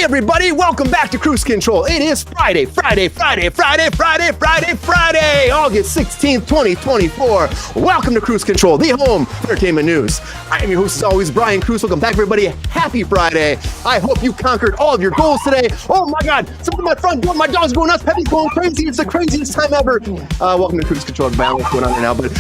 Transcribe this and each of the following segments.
Hey everybody, welcome back to Kruse Control. It is Friday, August 16th, 2024. Welcome to Kruse Control, the home of entertainment news. I am your host as always, Brian Kruse. Welcome back everybody. Happy Friday. I hope you conquered all of your goals today. Oh my God, something in my front door, my dog's going nuts, Peppy's going crazy. It's the craziest time ever. Welcome to Kruse Control. I don't know what's going on right now, but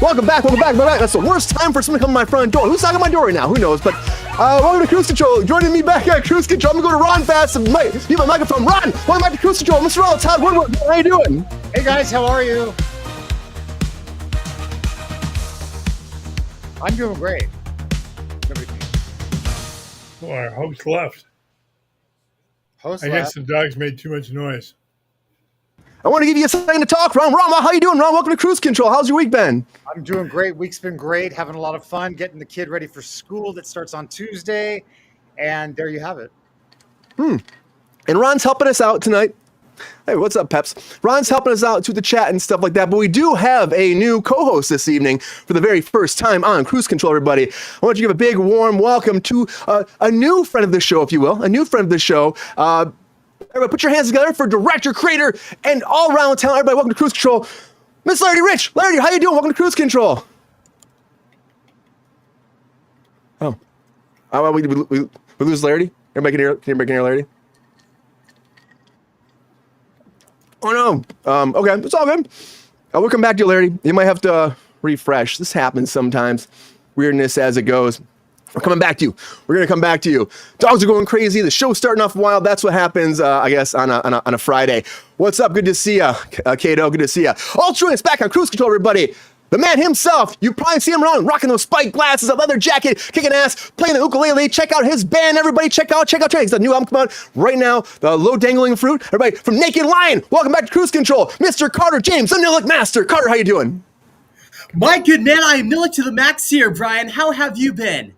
welcome back. That's the worst time for someone to come to my front door. Who's knocking on my door right now? Who knows? But welcome to Kruse Control. Joining me back at Kruse Control, I'm going to go to Ron fast and leave my microphone. Ron, welcome back to Kruse Control. Mr. Roll, Todd Woodward, how you doing? Hey guys, how are you? I'm doing great. Well, our host left. I guess the dogs made too much noise. I want to give you a second to talk, Ron. Ron, how you doing? Ron, welcome to Kruse Control. How's your week been? I'm doing great. Week's been great. Having a lot of fun. Getting the kid ready for school that starts on Tuesday. And there you have it. And Ron's helping us out tonight. Hey, what's up, Peps? Ron's helping us out to the chat and stuff like that, but we do have a new co-host this evening for the very first time on Kruse Control, everybody. I want you to give a big, warm welcome to a new friend of the show, if you will, a new friend of the show. Everybody put your hands together for director, creator, and all-around talent. Everybody, welcome to Kruse Control. Miss Larry Rich. Larry, how you doing? Welcome to Kruse Control. Oh. We lose Larry? Everybody can hear Larry? Oh, no. Okay, it's all good. We'll come back to you, Larry. You might have to refresh. This happens sometimes. Weirdness as it goes. We're coming back to you. We're going to come back to you. Dogs are going crazy. The show's starting off wild. That's what happens, I guess, on a Friday. What's up? Good to see you, Kato. Good to see you. All joining us back on Kruse Control, everybody. The man himself. You probably see him around rocking those spiked glasses, a leather jacket, kicking ass, playing the ukulele. Check out his band, everybody. Check out Training. The new album coming out right now. The Low Dangling Fruit. Everybody from Naked Lion. Welcome back to Kruse Control. Mr. Carter James, the Nillick Master. Carter, how you doing? My good man, I am Nillick to the max here, Brian. How have you been?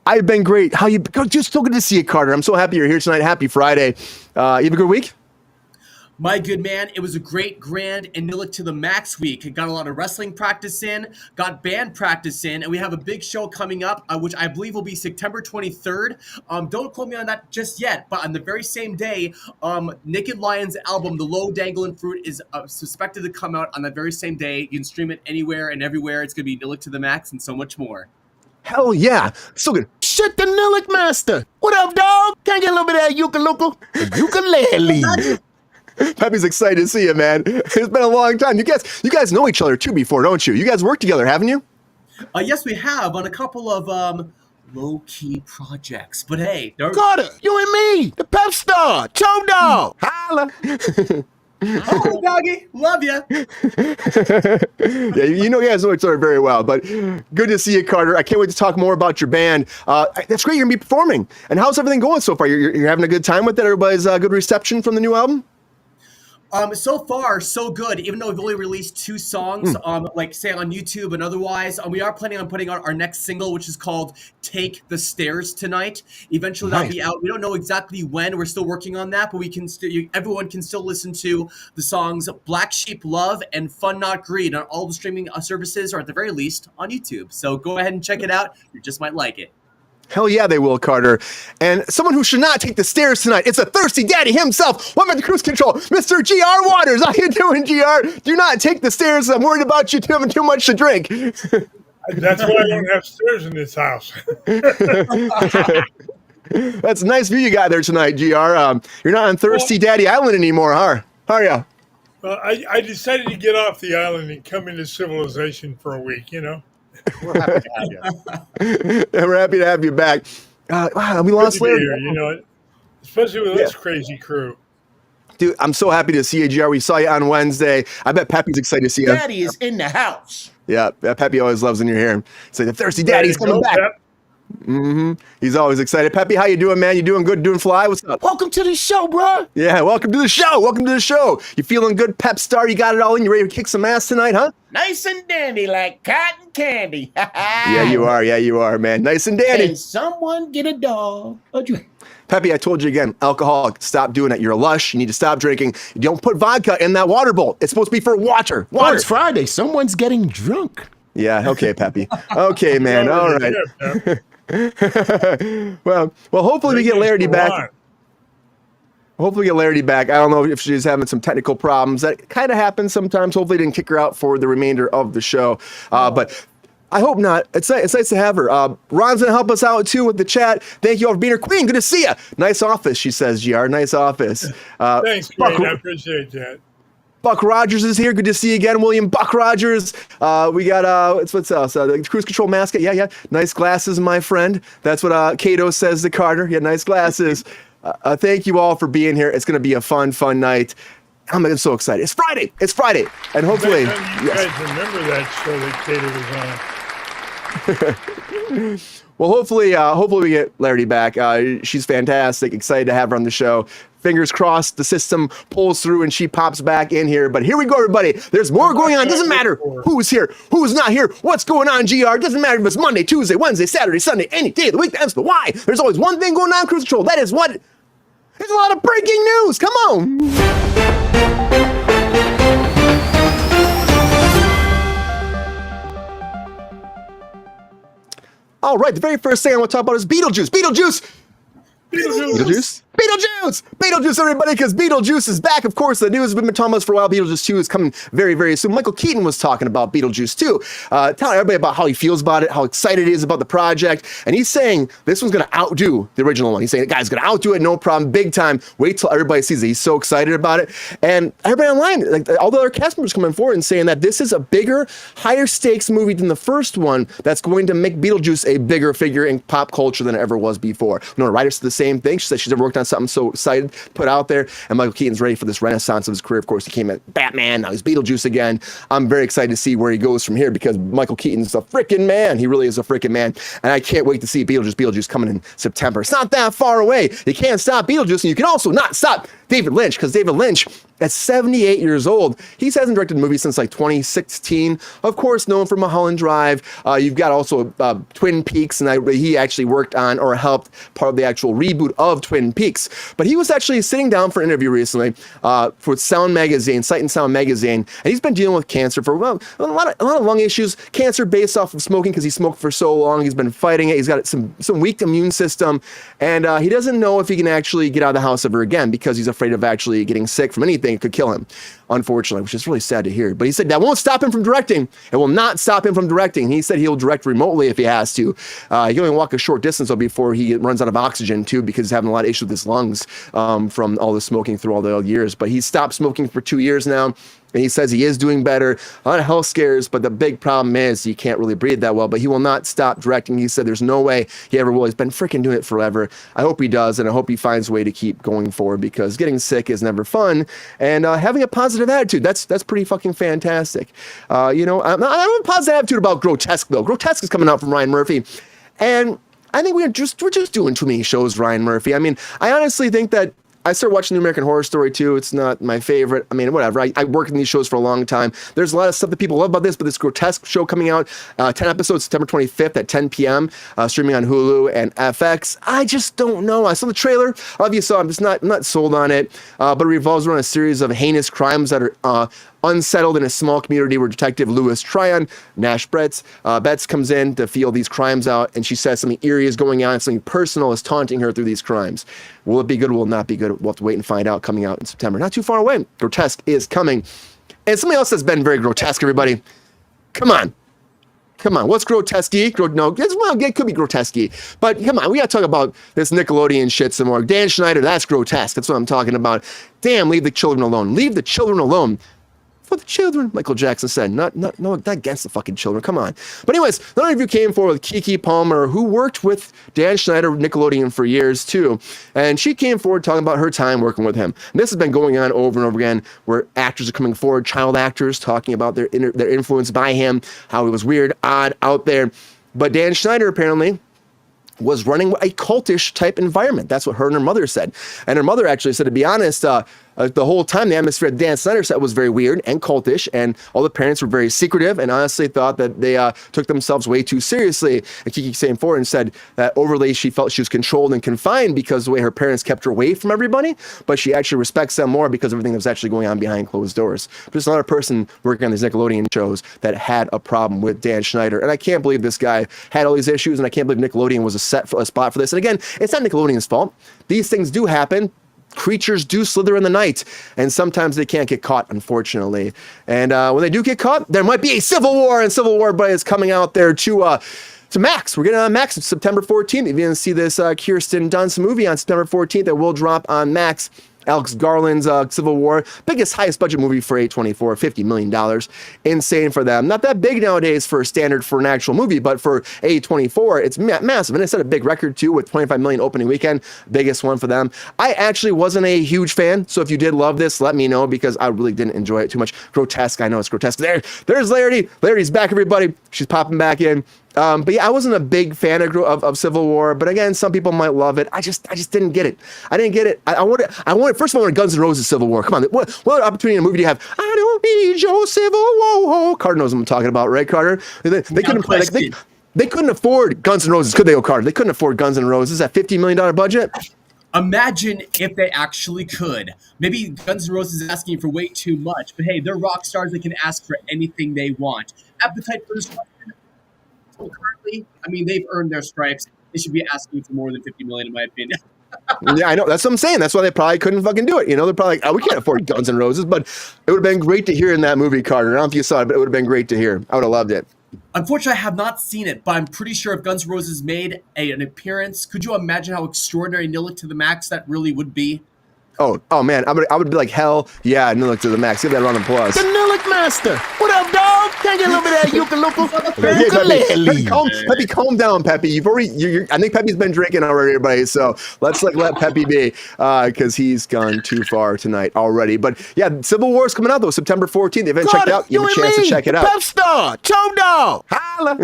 I've been great. How you? Just so good to see you, Carter. I'm so happy you're here tonight. Happy Friday. You have a good week? My good man, it was a great, grand, and Nillick to the max week. Got a lot of wrestling practice in, got band practice in, and we have a big show coming up, which I believe will be September 23rd. Don't quote me on that just yet, but on the very same day, Naked Lion's album, The Low Dangling Fruit, is suspected to come out on that very same day. You can stream it anywhere and everywhere. It's going to be Nillick to the max and so much more. Hell yeah. So good. Shit, the Nillick Master. What up, dog? Can I get a little bit of that ukulele? Peppy's excited to see you, man. It's been a long time. You guys know each other too before, don't you? You guys work together, haven't you? Yes, we have on a couple of low-key projects. But hey, Carter, you and me, the pep star, Toe Dog. Holla. Oh, doggy, love ya. Yeah, you guys know each other very well, but good to see you, Carter. I can't wait to talk more about your band. That's great. You're gonna be performing. And how's everything going so far? You're having a good time with it? Everybody's good reception from the new album? So far, so good. Even though we've only released 2 songs, like say on YouTube and otherwise, we are planning on putting out our next single, which is called "Take the Stairs Tonight." Eventually, that'll be out. We don't know exactly when. We're still working on that, but we can everyone can still listen to the songs "Black Sheep Love" and "Fun Not Greed" on all the streaming services, or at the very least on YouTube. So go ahead and check it out. You just might like it. Hell yeah, they will, Carter. And someone who should not take the stairs tonight, it's a thirsty daddy himself. Welcome to Kruse Control, Mr. GR Waters. How you doing, GR? Do not take the stairs. I'm worried about you having too much to drink. That's why I don't have stairs in this house. That's a nice view you got there tonight, GR. You're not on Thirsty Daddy Island anymore, huh? How are you? Well, I decided to get off the island and come into civilization for a week, you know? We're happy to have you. We're happy to have you back. Wow, we lost Larry. Here, you know, especially with this crazy crew. Dude, I'm so happy to see you, GR. We saw you on Wednesday. I bet Peppy's excited to see you. Daddy is in the house. Yeah, Peppy always loves when you're here. Say the thirsty daddy's coming back. He's always excited. Peppy, how you doing, man? You doing good? Doing fly? What's up? Welcome to the show, bro. Yeah, welcome to the show. Welcome to the show. You feeling good, Pep Star? You got it all in? You ready to kick some ass tonight, huh? Nice and dandy like cotton candy. Yeah, you are. Yeah, you are, man. Nice and dandy. Can someone get a dog? Peppy, I told you again, alcoholic, stop doing it. You're a lush. You need to stop drinking. You don't put vodka in that water bowl. It's supposed to be for water. Oh, it's Friday. Someone's getting drunk. Yeah, okay, Peppy. Okay, man. All right. Well, hopefully we get Larry back. Hopefully get Larry back. I don't know if she's having some technical problems. That kind of happens sometimes. Hopefully didn't kick her out for the remainder of the show. But I hope not. It's nice to have her. Ron's going to help us out, too, with the chat. Thank you all for being here. Queen, good to see you. Nice office, she says, GR. Nice office. Thanks, Queen. I appreciate that. Buck Rogers is here. Good to see you again, William Buck Rogers. We got, what's else? The Kruse Control mascot. Yeah. Nice glasses, my friend. That's what Cato says to Carter. Yeah, nice glasses. Thank you all for being here. It's going to be a fun night. I'm so excited. It's Friday. And hopefully. You guys remember that show that Cato was on. Well, hopefully we get Larry back. She's fantastic. Excited to have her on the show. Fingers crossed the system pulls through and she pops back in here. But here we go, everybody. There's more going on. Doesn't matter who's here, who's not here, what's going on, GR. Doesn't matter if it's Monday, Tuesday, Wednesday, Saturday, Sunday, any day of the week. That's the why. There's always one thing going on, Kruse Control. That is what? There's a lot of breaking news. Come on. All right, the very first thing I want to talk about is Beetlejuice, everybody, because Beetlejuice is back. Of course, the news has been talking about this for a while. Beetlejuice 2 is coming very, very soon. Michael Keaton was talking about Beetlejuice 2, telling everybody about how he feels about it, how excited he is about the project, and he's saying this one's going to outdo the original one. He's saying the guy's going to outdo it, no problem, big time. Wait till everybody sees it. He's so excited about it, and everybody online, like all the other cast members, coming forward and saying that this is a bigger, higher stakes movie than the first one that's going to make Beetlejuice a bigger figure in pop culture than it ever was before. Nora Ryder said the same thing. She said she's never worked on something so excited to put out there, and Michael Keaton's ready for this renaissance of his career. Of course, he came at Batman, now he's Beetlejuice again. I'm very excited to see where he goes from here because Michael Keaton's a freaking man. He really is a freaking man, and I can't wait to see Beetlejuice coming in September. It's not that far away. You can't stop Beetlejuice, and you can also not stop David Lynch, because David Lynch, at 78 years old, he hasn't directed a movie since like 2016. Of course, known for Mulholland Drive. You've got also Twin Peaks, and he actually worked on or helped part of the actual reboot of Twin Peaks. But he was actually sitting down for an interview recently for Sound Magazine, Sight and Sound Magazine, and he's been dealing with cancer for a lot of lung issues. Cancer based off of smoking, because he smoked for so long. He's been fighting it. He's got some weak immune system, and he doesn't know if he can actually get out of the house ever again because he's afraid of actually getting sick from anything. It could kill him, unfortunately, which is really sad to hear. But he said that won't stop him from directing. It will not stop him from directing. He said he'll direct remotely if he has to. He can only walk a short distance though before he runs out of oxygen too, because he's having a lot of issues with his lungs from all the smoking through all the years. But he stopped smoking for 2 years now. And he says he is doing better. A lot of health scares, but the big problem is he can't really breathe that well. But he will not stop directing. He said there's no way he ever will. He's been freaking doing it forever. I hope he does, and I hope he finds a way to keep going forward, because getting sick is never fun. And having a positive attitude, that's pretty fucking fantastic. I have a positive attitude about Grotesque, though. Grotesque is coming out from Ryan Murphy. And I think we're just doing too many shows, Ryan Murphy. I mean, I honestly think that I started watching the American Horror Story too. It's not my favorite. I mean, whatever. I worked in these shows for a long time. There's a lot of stuff that people love about this, but this Grotesque show coming out, 10 episodes, September 25th at 10 p.m., streaming on Hulu and FX. I just don't know. I saw the trailer. Obviously, I'm just not sold on it, but it revolves around a series of heinous crimes that are unsettled in a small community where Detective Louis Tryon, Nash Betts comes in to feel these crimes out, and she says something eerie is going on, something personal is taunting her through these crimes. Will it be good? Will it not be good? We'll have to wait and find out. Coming out in September. Not too far away. Grotesque is coming. And something else that's been very grotesque, everybody. Come on. What's grotesque? No, it could be grotesque. But come on, we got to talk about this Nickelodeon shit some more. Dan Schneider, that's grotesque. That's what I'm talking about. Damn, leave the children alone. Leave the children alone. For the children, Michael Jackson said. Not against the fucking children. Come on. But anyways, another review came forward with Keke Palmer, who worked with Dan Schneider, Nickelodeon, for years too. And she came forward talking about her time working with him. And this has been going on over and over again, where actors are coming forward, child actors, talking about their influence by him, how he was weird, odd, out there. But Dan Schneider apparently was running a cultish type environment. That's what her and her mother said. And her mother actually said, to be honest, the whole time the atmosphere at Dan Snyder set was very weird and cultish, and all the parents were very secretive and honestly thought that they took themselves way too seriously. And Keke came forward and said that overly she felt she was controlled and confined because of the way her parents kept her away from everybody, but she actually respects them more because of everything that was actually going on behind closed doors. But there's another person working on these Nickelodeon shows that had a problem with Dan Schneider, and I can't believe this guy had all these issues, and I can't believe Nickelodeon was a spot for this. And again, it's not Nickelodeon's fault. These things do happen. creatures do slither in the night, and sometimes they can't get caught, unfortunately. And when they do get caught, there might be a civil war, and Civil War is coming out there to Max. We're getting on Max September 14th. If you didn't see this Kirsten Dunst movie on September 14th, that will drop on Max. Alex Garland's Civil War, biggest, highest budget movie for A24, $50 million. Insane for them. Not that big nowadays for an actual movie, but for A24, it's massive. And it set a big record too with 25 million opening weekend, biggest one for them. I actually wasn't a huge fan, so if you did love this, let me know because I really didn't enjoy it too much. Grotesque, I know it's Grotesque. There's Larry. Larry's back, everybody. She's popping back in. But yeah, I wasn't a big fan of Civil War, but again, some people might love it. I just didn't get it. I didn't get it. I wanted, first of all, I wanted Guns N' Roses Civil War. Come on, what opportunity in a movie do you have? I don't need your Civil War. Carter knows what I'm talking about, right, Carter? They couldn't play, they couldn't afford Guns N' Roses, could they, Carter? They couldn't afford Guns N' Roses at $50 million budget. Imagine if they actually could. Maybe Guns N' Roses is asking for way too much, but hey, they're rock stars. They can ask for anything they want. Appetite for Destruction. So currently, I mean, they've earned their stripes. They should be asking for more than $50 million, in my opinion. Yeah, I know. That's what I'm saying. That's why they probably couldn't fucking do it. You know, they're probably like, oh, we can't afford Guns N' Roses, but it would have been great to hear in that movie, Carter. I don't know if you saw it, but it would have been great to hear. I would have loved it. Unfortunately, I have not seen it, but I'm pretty sure if Guns N' Roses made an appearance, could you imagine how extraordinary Nillik to the Max that really would be? Oh man, I would be like, hell yeah, Nillik to the max. Give that a round of applause. The Nillik Master. What up, dog? Can I get a little bit of that ukulele? Peppy, calm down, Peppy. I think Peppy's been drinking already, everybody. So let's let Peppy be, because he's gone too far tonight already. But yeah, Civil War is coming out though, September 14th. If you haven't checked it out, you have a chance to check it out. Pep Star, Chom Dog. Holla.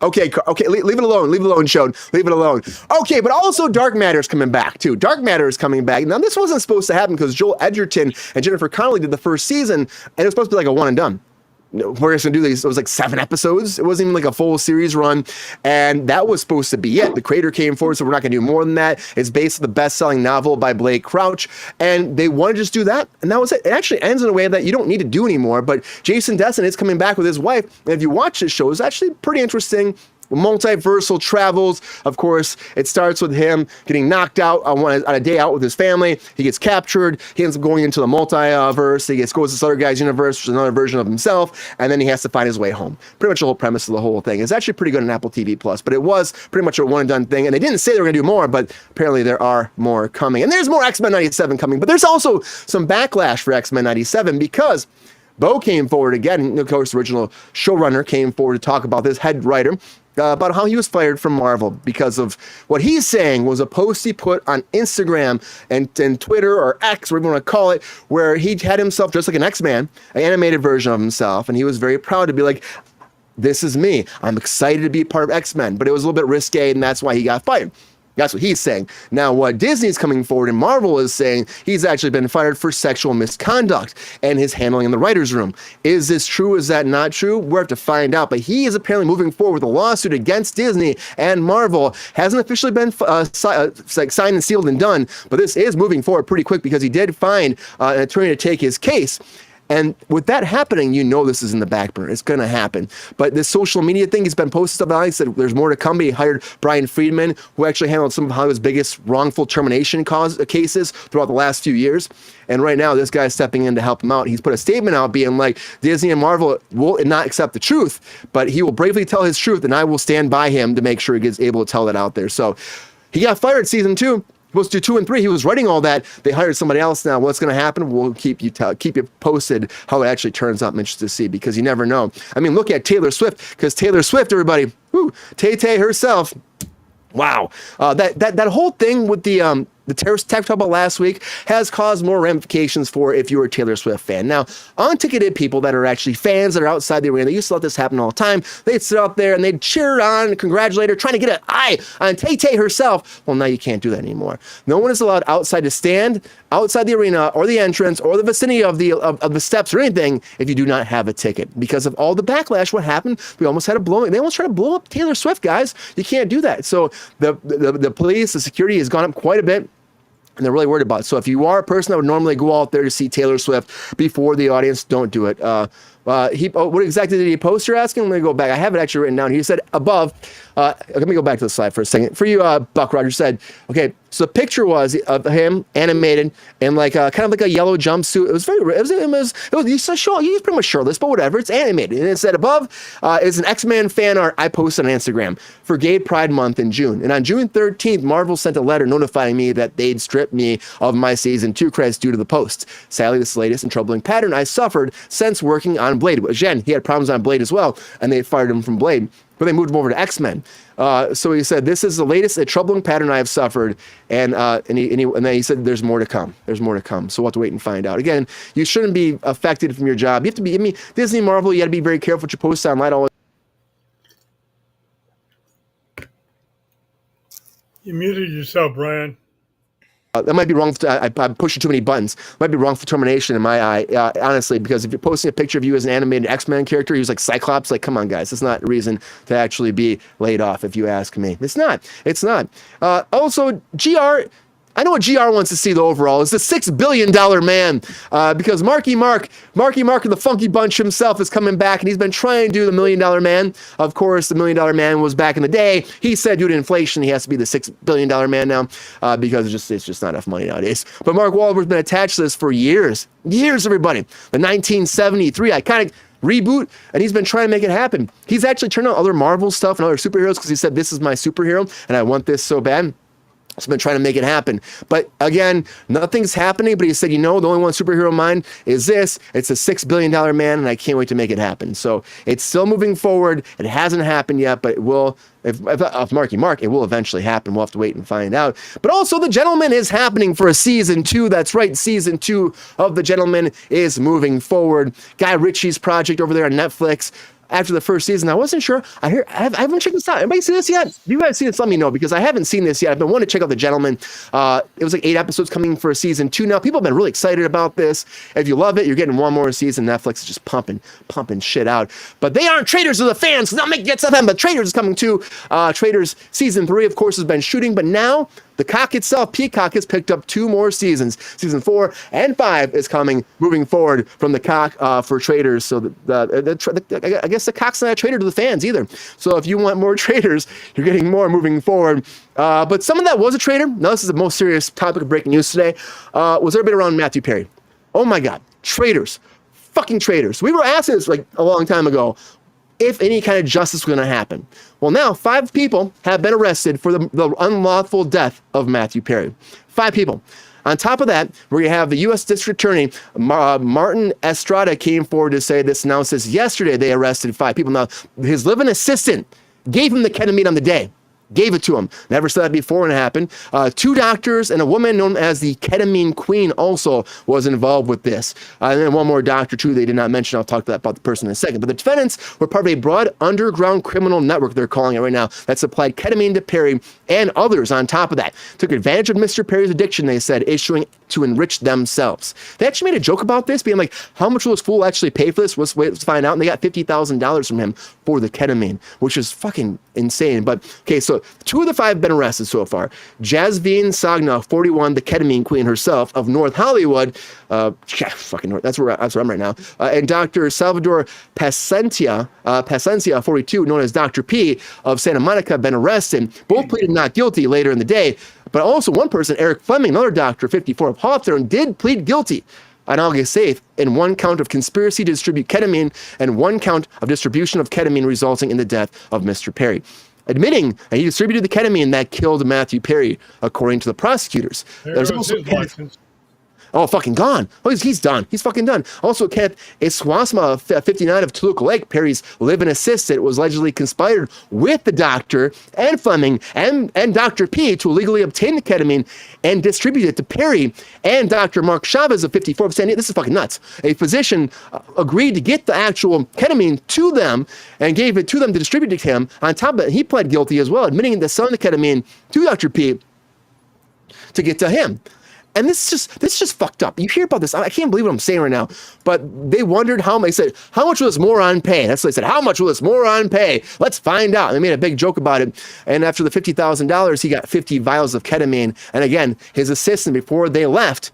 Okay, leave it alone. Leave it alone, Sean. Leave it alone. Okay, but also Dark Matter is coming back too. Dark Matter is coming back. Now this wasn't supposed to happen because Joel Edgerton and Jennifer Connelly did the first season, and it was supposed to be like a one and done. We're just gonna do these. It was like 7 episodes. It wasn't even like a full series run, and that was supposed to be it. The creator came forward, so we're not gonna do more than that. It's based on the best-selling novel by Blake Crouch, and they wanted to just do that, and that was it. It actually ends in a way that you don't need to do anymore. But Jason Destin is coming back with his wife, and if you watch this show, it's actually pretty interesting. Multiversal travels. Of course, it starts with him getting knocked out on a day out with his family. He gets captured. He ends up going into the multiverse. He goes to this other guy's universe, which is another version of himself, and then he has to find his way home. Pretty much the whole premise of the whole thing. It's actually pretty good on Apple TV Plus, but it was pretty much a one and done thing. And they didn't say they were going to do more, but apparently there are more coming. And there's more X-Men 97 coming, but there's also some backlash for X-Men 97 because Bo came forward again. Of course, the original showrunner came forward to talk about this, head writer, about how he was fired from Marvel because of what he's saying was a post he put on Instagram and Twitter or X, whatever you want to call it, where he had himself dressed like an X-Man, an animated version of himself, and he was very proud to be like, this is me. I'm excited to be part of X-Men, but it was a little bit risque, and that's why he got fired. That's what he's saying. Now, what Disney's coming forward and Marvel is saying, he's actually been fired for sexual misconduct and his handling in the writer's room. Is this true? Is that not true? We'll have to find out. But he is apparently moving forward with a lawsuit against Disney and Marvel. Hasn't officially been signed and sealed and done, but this is moving forward pretty quick because he did find an attorney to take his case. And with that happening, you know this is in the back burner. It's going to happen. But this social media thing, he's been posting stuff about. He said there's more to come. He hired Brian Friedman, who actually handled some of Hollywood's biggest wrongful termination cases throughout the last few years. And right now, this guy's stepping in to help him out. He's put a statement out being like, Disney and Marvel will not accept the truth, but he will bravely tell his truth, and I will stand by him to make sure he gets able to tell that out there. So he got fired season 2. Supposed to do 2 and 3. He was writing all that. They hired somebody else now. What's going to happen? We'll keep you posted how it actually turns out. I'm interested to see because you never know. I mean, look at Taylor Swift, because Taylor Swift, everybody, Tay-Tay herself. Wow. That whole thing with the terrorist attack we talked about last week has caused more ramifications for if you're a Taylor Swift fan. Now, unticketed people that are actually fans that are outside the arena, they used to let this happen all the time. They'd sit out there and they'd cheer on and congratulate her, trying to get an eye on Tay-Tay herself. Well, now you can't do that anymore. No one is allowed outside to stand outside the arena or the entrance or the vicinity of the steps or anything if you do not have a ticket. Because of all the backlash, what happened? They almost tried to blow up Taylor Swift, guys. You can't do that. So the police, the security has gone up quite a bit. And they're really worried about it. So if you are a person that would normally go out there to see Taylor Swift before the audience, don't do it. What exactly did he post, you're asking? Let me go back. I have it actually written down. He said above, Let me go back to the slide for a second. For you, Buck Rogers said, okay, so the picture was of him animated in like kind of like a yellow jumpsuit. It was very, he's pretty much shirtless, but whatever. It's animated. And it said above is an X-Men fan art I posted on Instagram for Gay Pride Month in June. And on June 13th, Marvel sent a letter notifying me that they'd stripped me of my season 2 credits due to the post. Sadly, this is the latest and troubling pattern I suffered since working on Blade. Again, he had problems on Blade as well, and they fired him from Blade. But they moved him over to X-Men. So he said, this is the latest troubling pattern I have suffered. And then he said, there's more to come. There's more to come. So we'll have to wait and find out. Again, you shouldn't be affected from your job. You have to be, I mean, Disney, Marvel, you got to be very careful what you post online. You muted yourself, Brian. That might be wrong. I'm pushing too many buttons. Might be wrongful termination in my eye, honestly, because if you're posting a picture of you as an animated X-Men character, who's like Cyclops, like, come on, guys. It's not a reason to actually be laid off, if you ask me. It's not. It's not. Also, GR, I know what GR wants to see, the overall, is the $6 billion man, because Marky Mark of the Funky Bunch himself is coming back, and he's been trying to do the $1 Million Man. Of course, the $1 Million Man was back in the day. He said due to inflation, he has to be the $6 billion man now, because it's just not enough money nowadays. But Mark Wahlberg's been attached to this for years, everybody. The 1973 iconic reboot, and he's been trying to make it happen. He's actually turned out other Marvel stuff and other superheroes because he said, this is my superhero, and I want this so bad. He's been trying to make it happen. But again, nothing's happening. But he said, the only one superhero of mine is this. It's a $6 billion man, and I can't wait to make it happen. So it's still moving forward. It hasn't happened yet, but it will. If Marky Mark, it will eventually happen. We'll have to wait and find out. But also, The Gentleman is happening for a season 2. That's right. Season 2 of The Gentleman is moving forward. Guy Ritchie's project over there on Netflix. After the first season, I wasn't sure. I haven't checked this out. Anybody seen this yet? If you guys seen this, let me know, because I haven't seen this yet. I've been wanting to check out The Gentleman. It was like 8 episodes coming for season 2 now. People have been really excited about this. If you love it, you're getting one more season. Netflix is just pumping shit out. But they aren't traitors to the fans. Not making it them, but Traitors is coming too. Traitors season 3, of course, has been shooting, but now the cock itself, Peacock, has picked up 2 more seasons. Season 4 and 5 is coming, moving forward from the cock for Traitors. So I guess the cock's not a traitor to the fans either. So if you want more traitors, you're getting more moving forward. But someone that was a traitor, now this is the most serious topic of breaking news today, was everybody around Matthew Perry. Oh my God, traitors, fucking traitors. We were asking this like a long time ago, if any kind of justice was going to happen. Well, now 5 people have been arrested for the unlawful death of Matthew Perry. 5 people. On top of that, we're going to have the U.S. District Attorney, Martin Estrada, came forward to say this, announced this yesterday. They arrested 5 people. Now, his live-in assistant gave him the ketamine on the day. Gave it to him. Never said that before when it happened. 2 doctors and a woman known as the Ketamine Queen also was involved with this. And then one more doctor, too, they did not mention. I'll talk about the person in a second. But the defendants were part of a broad underground criminal network, they're calling it right now, that supplied ketamine to Perry and others on top of that. Took advantage of Mr. Perry's addiction, they said, issuing to enrich themselves. They actually made a joke about this, being like, how much will this fool actually pay for this? Let's find out. And they got $50,000 from him for the ketamine, which is fucking insane. But, okay, so 2 of the 5 have been arrested so far. Jasveen Sagna, 41, the ketamine queen herself of North Hollywood. Fucking North, that's where I'm right now. And Dr. Salvador Pacencia, 42, known as Dr. P of Santa Monica, have been arrested. Both pleaded not guilty later in the day. But also one person, Eric Fleming, another doctor, 54, of Hawthorne, did plead guilty on August 8th in 1 count of conspiracy to distribute ketamine and 1 count of distribution of ketamine resulting in the death of Mr. Perry, admitting that he distributed the ketamine that killed Matthew Perry, according to the prosecutors. There's also Oh, fucking gone. Oh, he's done. He's fucking done. Also, Kenneth Iswasma, 59 of Toluca Lake, Perry's live-in assistant, was allegedly conspired with the doctor and Fleming and Dr. P to illegally obtain the ketamine and distribute it to Perry. And Dr. Mark Chavez of 54 of San Diego, this is fucking nuts. A physician agreed to get the actual ketamine to them and gave it to them to distribute it to him. On top of it, he pled guilty as well, admitting to selling the ketamine to Dr. P to get to him. And this is just fucked up. You hear about this. I can't believe what I'm saying right now. But they wondered they said, how much will this moron pay? That's what they said. How much will this moron pay? Let's find out. And they made a big joke about it. And after the $50,000, he got 50 vials of ketamine. And again, his assistant, before they left,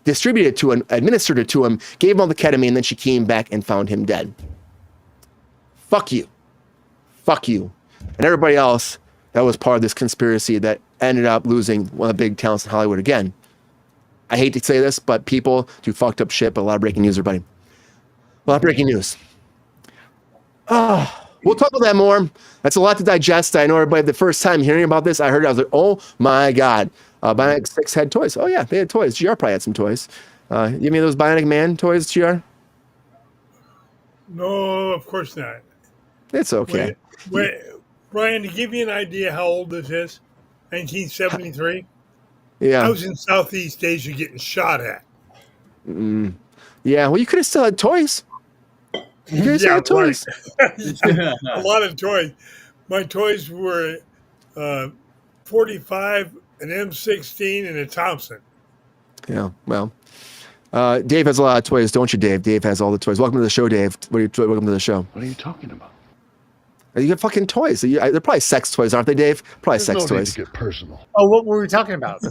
distributed it to him, administered it to him, gave him all the ketamine. Then she came back and found him dead. Fuck you. Fuck you. and everybody else that was part of this conspiracy that ended up losing one of the big talents in Hollywood again. I hate to say this, but people do fucked up shit, but a lot of breaking news, everybody. A lot of breaking news. We'll talk about that more. That's a lot to digest. I know everybody, the first time hearing about this, I heard it, I was like, oh my God. Bionic 6 had toys. Oh yeah, they had toys. GR probably had some toys. You have any of those Bionic Man toys, GR? No, of course not. It's okay. Wait, Brian, to give you an idea how old this is, 1973. Yeah. I was in Southeast Asia getting shot at. Yeah, well, you could have still had toys. You could have still had toys. Right. A lot of toys. My toys were 45, an M16, and a Thompson. Yeah, well, Dave has a lot of toys, don't you, Dave? Dave has all the toys. Welcome to the show, Dave. Welcome to the show. What are you talking about? You got fucking toys. They're probably sex toys, aren't they, Dave? Probably sex toys. To get personal. Oh, what were we talking about?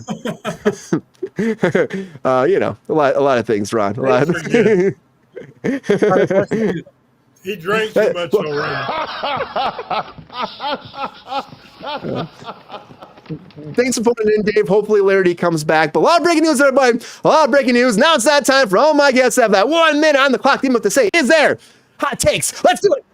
You know, a lot of things, Ron. A lot of He drank too much already. Thanks for putting in, Dave. Hopefully Larry comes back. But a lot of breaking news, everybody. A lot of breaking news. Now it's that time for all my guests to have that 1 minute on the clock. What to say is there. Hot takes. Let's do it.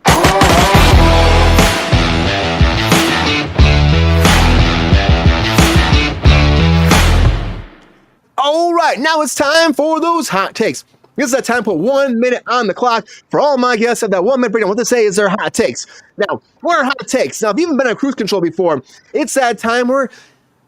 All right, now it's time for those hot takes. This is that time to put 1 minute on the clock for all my guests have that 1 minute breakdown. What to say is their hot takes. Now, what are hot takes? Now, if you haven't been on Kruse Control before, it's that time where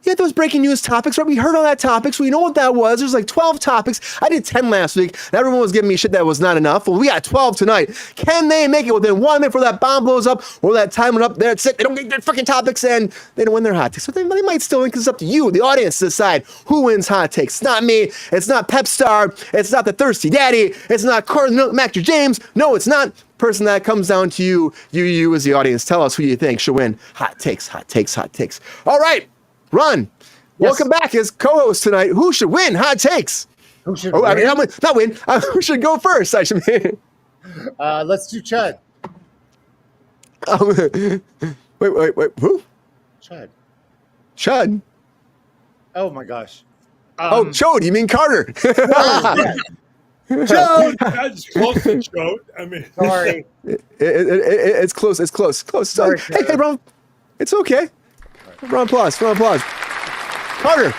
you had those breaking news topics, right? We heard all that topics. We know what that was. There's like 12 topics. I did 10 last week, and everyone was giving me shit that was not enough. Well, we got 12 tonight. Can they make it within 1 minute before that bomb blows up or that time went up? That's it. They don't get their fucking topics, and they don't win their hot takes. So they might still win because it's up to you, the audience, to decide who wins hot takes. It's not me. It's not Pep Star. It's not the Thirsty Daddy. It's not Cardinal Mac James. No, it's not. Person, that comes down to you. You as the audience. Tell us who you think should win hot takes, hot takes, hot takes. All right, Ron. Yes. Welcome back as co-host tonight. Who should win hot takes? Who should win? I mean, not win. Who should go first? I should. Let's do Chud. Wait. Who? Chud. Oh my gosh. Chode. You mean Carter? Chode. That's close to Chode. I mean, Sorry. It's close. It's close. Sorry, hey, Ron. It's okay. Round of applause. Carter,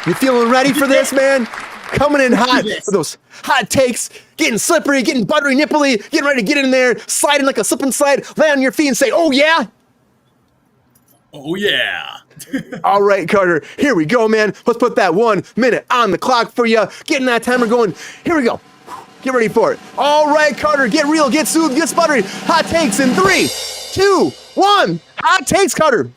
you feeling ready for this, man? Coming in hot for those hot takes, getting slippery, getting buttery, nipply, getting ready to get in there, sliding like a slip and slide, land on your feet and say, oh yeah? Oh yeah. All right, Carter, here we go, man. Let's put that 1 minute on the clock for you. Getting that timer going. Here we go. Get ready for it. All right, Carter, get real, get soothed, get sputtery. Hot takes in 3, 2, 1. Hot takes, Carter.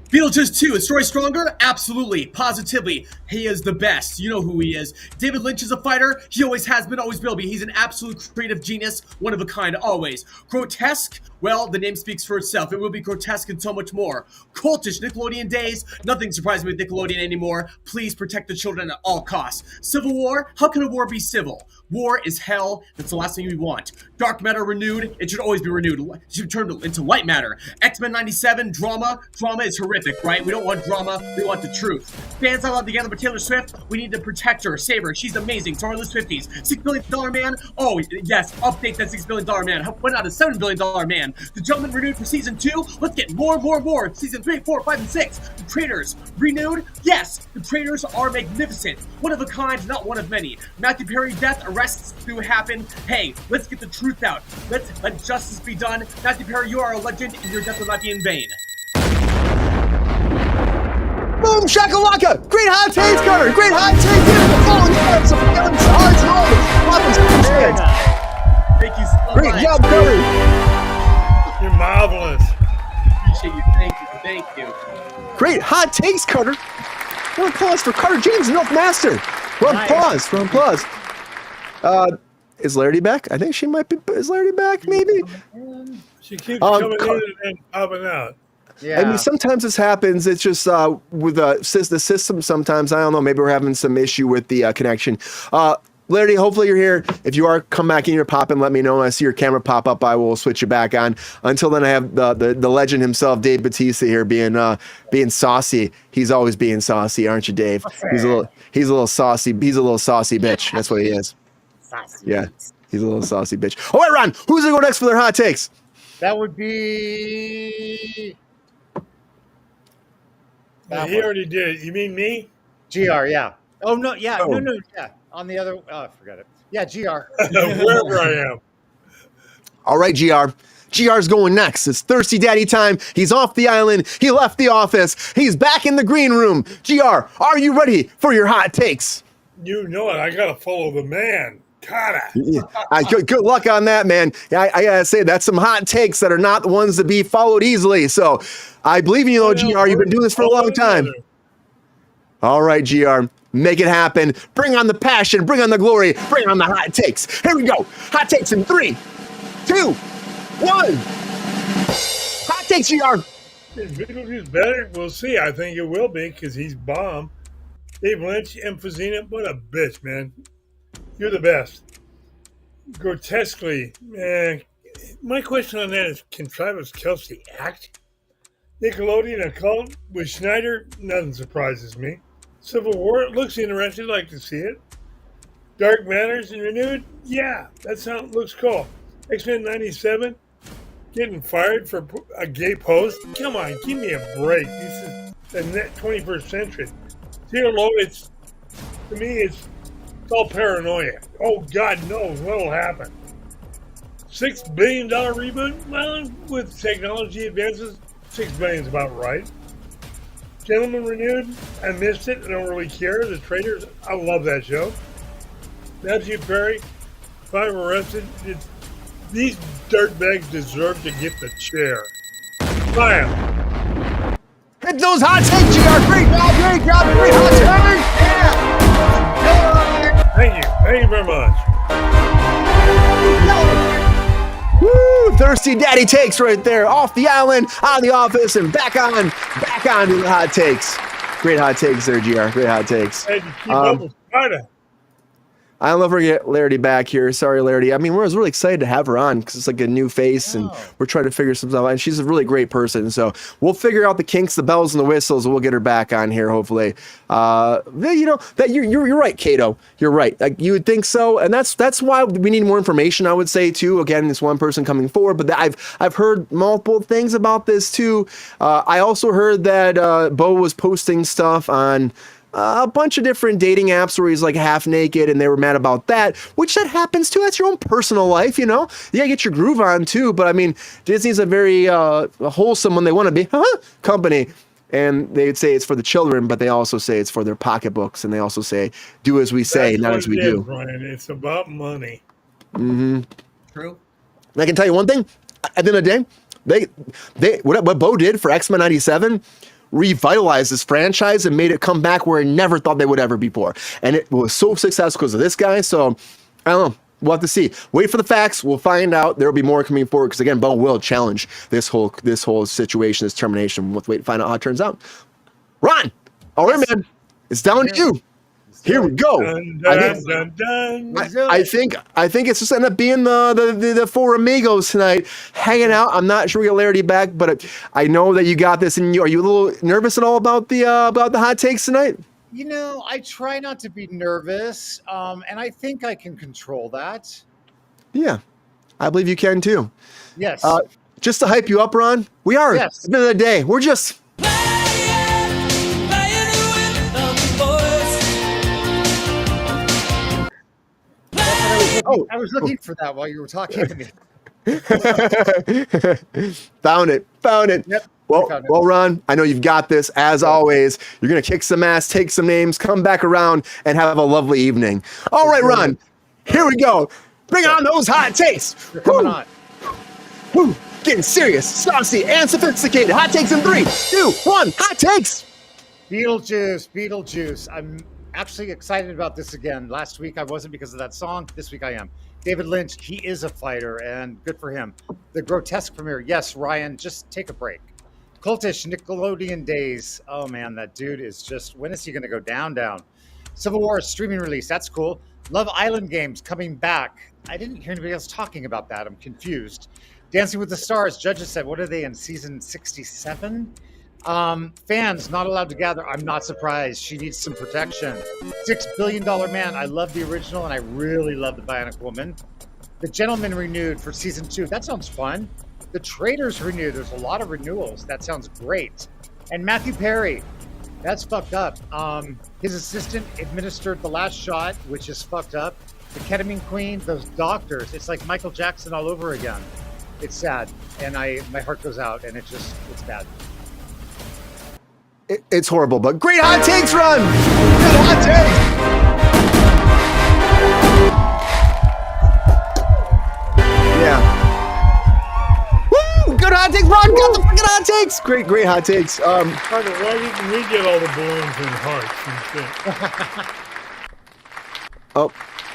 Beetlejuice 2, is story stronger? Absolutely, positively. He is the best. You know who he is. David Lynch is a fighter. He always has been, always will be. He's an absolute creative genius, one of a kind, always. Grotesque? Well, the name speaks for itself. It will be grotesque and so much more. Cultish Nickelodeon days? Nothing surprising with Nickelodeon anymore. Please protect the children at all costs. Civil War? How can a war be civil? War is hell. That's the last thing we want. Dark matter renewed. It should always be renewed. It should turn into light matter. X-Men 97, drama. Drama is horrific, right? We don't want drama. We want the truth. Fans I love together with Taylor Swift. We need to protect her, save her. She's amazing. So are the Swifties. $6 billion man? Oh, yes. Update that $6 billion man. Went out a $7 billion man. The Gentleman renewed for season 2. Let's get more. Season 3, 4, 5, and 6. The Traitors renewed? Yes. The Traitors are magnificent. One of a kind, not one of many. Matthew Perry death, arrests do happen. Hey, let's get the truth out. Let's let justice be done. Matthew Perry, you are a legend, and your death will not be in vain. Boom, shakalaka! Great hot takes, Carter! Great hot takes! Oh, yeah, some feelings, hearts, and all. Thank you so much. Great job, Carter! you're marvelous. Appreciate you. Thank you. Great hot takes, Carter! Round of applause for Carter James, Milk Master! Round of applause. Is Larry back? I think she might be. Is Larry back, maybe? She keeps coming in and popping out. Yeah. I mean, sometimes this happens. It's just with the system. Sometimes I don't know. Maybe we're having some issue with the connection. Larry, hopefully you're here. If you are, come back in here, pop and let me know. When I see your camera pop up, I will switch you back on. Until then, I have the legend himself, Dave Bautista, here being saucy. He's always being saucy, aren't you, Dave? He's a little saucy. He's a little saucy bitch. That's what he is. Saucy. Yeah, he's a little saucy bitch. All right, Ron, who's gonna go next for their hot takes? That would be. He already did it. You mean me? GR, yeah. Oh no, yeah, no, yeah. On the other, forget it. Yeah, GR. Wherever I am. All right, GR. GR's going next. It's Thirsty Daddy time. He's off the island. He left the office. He's back in the green room. GR, are you ready for your hot takes? You know it. I gotta follow the man. Gotta. Yeah. Good luck on that, man. I gotta say, that's some hot takes that are not the ones to be followed easily. So I believe in you, though, GR. You've been doing this for a long time. All right, GR. Make it happen. Bring on the passion. Bring on the glory. Bring on the hot takes. Here we go. Hot takes in 3, 2, 1. Hot takes, GR. Is Beetlejuice better? We'll see. I think it will be because he's bomb. Dave Lynch, Emphysema, what a bitch, man. You're the best. Grotesquely, man. My question on that is, can Travis Kelce act? Nickelodeon, a cult with Schneider, nothing surprises me. Civil War, it looks interesting, I'd like to see it. Dark Matters and Renewed, yeah, that looks cool. X-Men 97, getting fired for a gay post? Come on, give me a break. This is the 21st century. Zero Low, to me, it's all paranoia. Oh, God knows what'll happen. $6 billion reboot? Well, with technology advances, $6 billion is about right. Gentlemen Renewed, I missed it. I don't really care. The Traitors, I love that show. Matthew Perry, if I'm arrested, these dirtbags deserve to get the chair. Bam! Hit those hot takes, GR. Great job, great hot takes. Thank you very much. Woo! Thirsty Daddy takes right there. Off the island, on the office, and back on to the hot takes. Great hot takes there, GR. Great hot takes. Hey, keep up with Sparta. I'll never get Larry back here. Sorry, Larry. I mean, we're really excited to have her on because it's like a new face, and we're trying to figure some stuff out. And she's a really great person, so we'll figure out the kinks, the bells, and the whistles, and we'll get her back on here hopefully. You know that you're right, Kato. You're right. Like, you would think so, and that's why we need more information. I would say too. Again, this one person coming forward, but I've heard multiple things about this too. I also heard that Bo was posting stuff on a bunch of different dating apps where he's like half naked, and they were mad about that, which that happens too. That's your own personal life, you know. You gotta get your groove on too. But I mean, Disney's a very wholesome when they want to be company, and they'd say it's for the children, but they also say it's for their pocketbooks, and they also say do as we say, not as we do. Brian. It's about money. Mm-hmm. True. And I can tell you one thing. At the end of the day, they what Bo did for X-Men 97. Revitalized this franchise and made it come back where I never thought they would ever before. And it was so successful because of this guy. So, I don't know. We'll have to see. Wait for the facts. We'll find out. There will be more coming forward because, again, Bo will challenge this whole situation, this termination. We'll wait to find out how it turns out. Ron! All right, man. It's down to you. Here we go. Dun, dun, dun. I think it's just end up being the four amigos tonight, hanging out. I'm not sure we get Larry back, but I know that you got this. And are you a little nervous at all about the hot takes tonight? You know, I try not to be nervous, and I think I can control that. Yeah, I believe you can too. Yes. Just to hype you up, Ron, we are at the end of the day. We're just. I was looking for that while you were talking to me. Found it. Yep. Well, Ron, I know you've got this. As always, you're going to kick some ass, take some names, come back around, and have a lovely evening. All right, Ron, here we go. Bring on those hot takes. They're coming on. Woo. Getting serious, saucy, and sophisticated. Hot takes in 3, 2, 1. Hot takes. Beetlejuice. I'm actually excited about this again. Last week I wasn't because of that song. This week I am. David Lynch, he is a fighter, and good for him. The Grotesque premiere. Yes, Ryan, just take a break. Cultish Nickelodeon days. Oh man, that dude is just, when is he going to go down? Civil War streaming release. That's cool. Love Island Games coming back. I didn't hear anybody else talking about that. I'm confused. Dancing with the Stars, judges said, what are they in season 67? Fans not allowed to gather. I'm not surprised. She needs some protection. $6 billion Man. I love the original, and I really love the Bionic Woman. The Gentleman renewed for season 2. That sounds fun. The Traitors renewed. There's a lot of renewals. That sounds great. And Matthew Perry. That's fucked up. His assistant administered the last shot, which is fucked up. The Ketamine Queen, those doctors. It's like Michael Jackson all over again. It's sad, and my heart goes out, and it's bad. It's horrible, but great hot takes, Ron. Good hot takes. Yeah. Woo! Good hot takes, Ron. Got the freaking hot takes. Great hot takes. Carter, why didn't we get all the balloons and hearts and shit?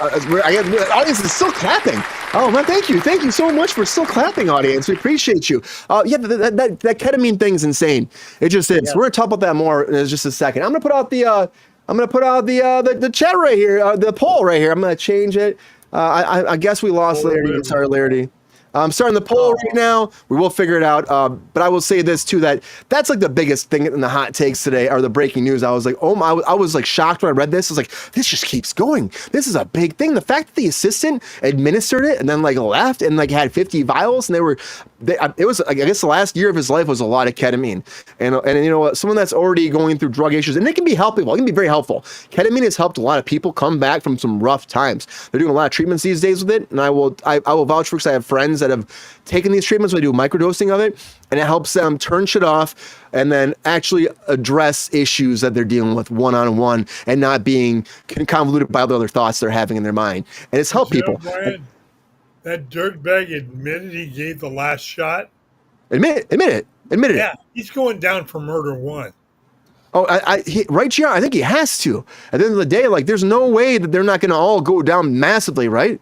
I guess the audience is still clapping. Oh man, thank you so much for still clapping, audience. We appreciate you. Yeah, that ketamine thing's insane. It just is. Yeah. We're gonna talk about that more in just a second. I'm gonna put out the chat right here, the poll right here. I'm gonna change it. I guess we lost Larry. Sorry, Larry. I'm starting the poll right now. We will figure it out. But I will say this too, that's like the biggest thing in the hot takes today, are the breaking news. I was like, oh my, I was like shocked when I read this. I was like, this just keeps going. This is a big thing. The fact that the assistant administered it and then like left and like had 50 vials, and it was, I guess the last year of his life was a lot of ketamine. And you know what, someone that's already going through drug issues, and it can be helpful. It can be very helpful. Ketamine has helped a lot of people come back from some rough times. They're doing a lot of treatments these days with it. And I will vouch for, because I have friends that have taken these treatments. We do microdosing of it, and it helps them turn shit off and then actually address issues that they're dealing with one-on-one and not being convoluted by all the other thoughts they're having in their mind. And it's helped people. Brian, that dirtbag admitted he gave the last shot. Admit it. Yeah, he's going down for murder 1. Oh, right, GR? I think he has to. At the end of the day, like, there's no way that they're not going to all go down massively, right?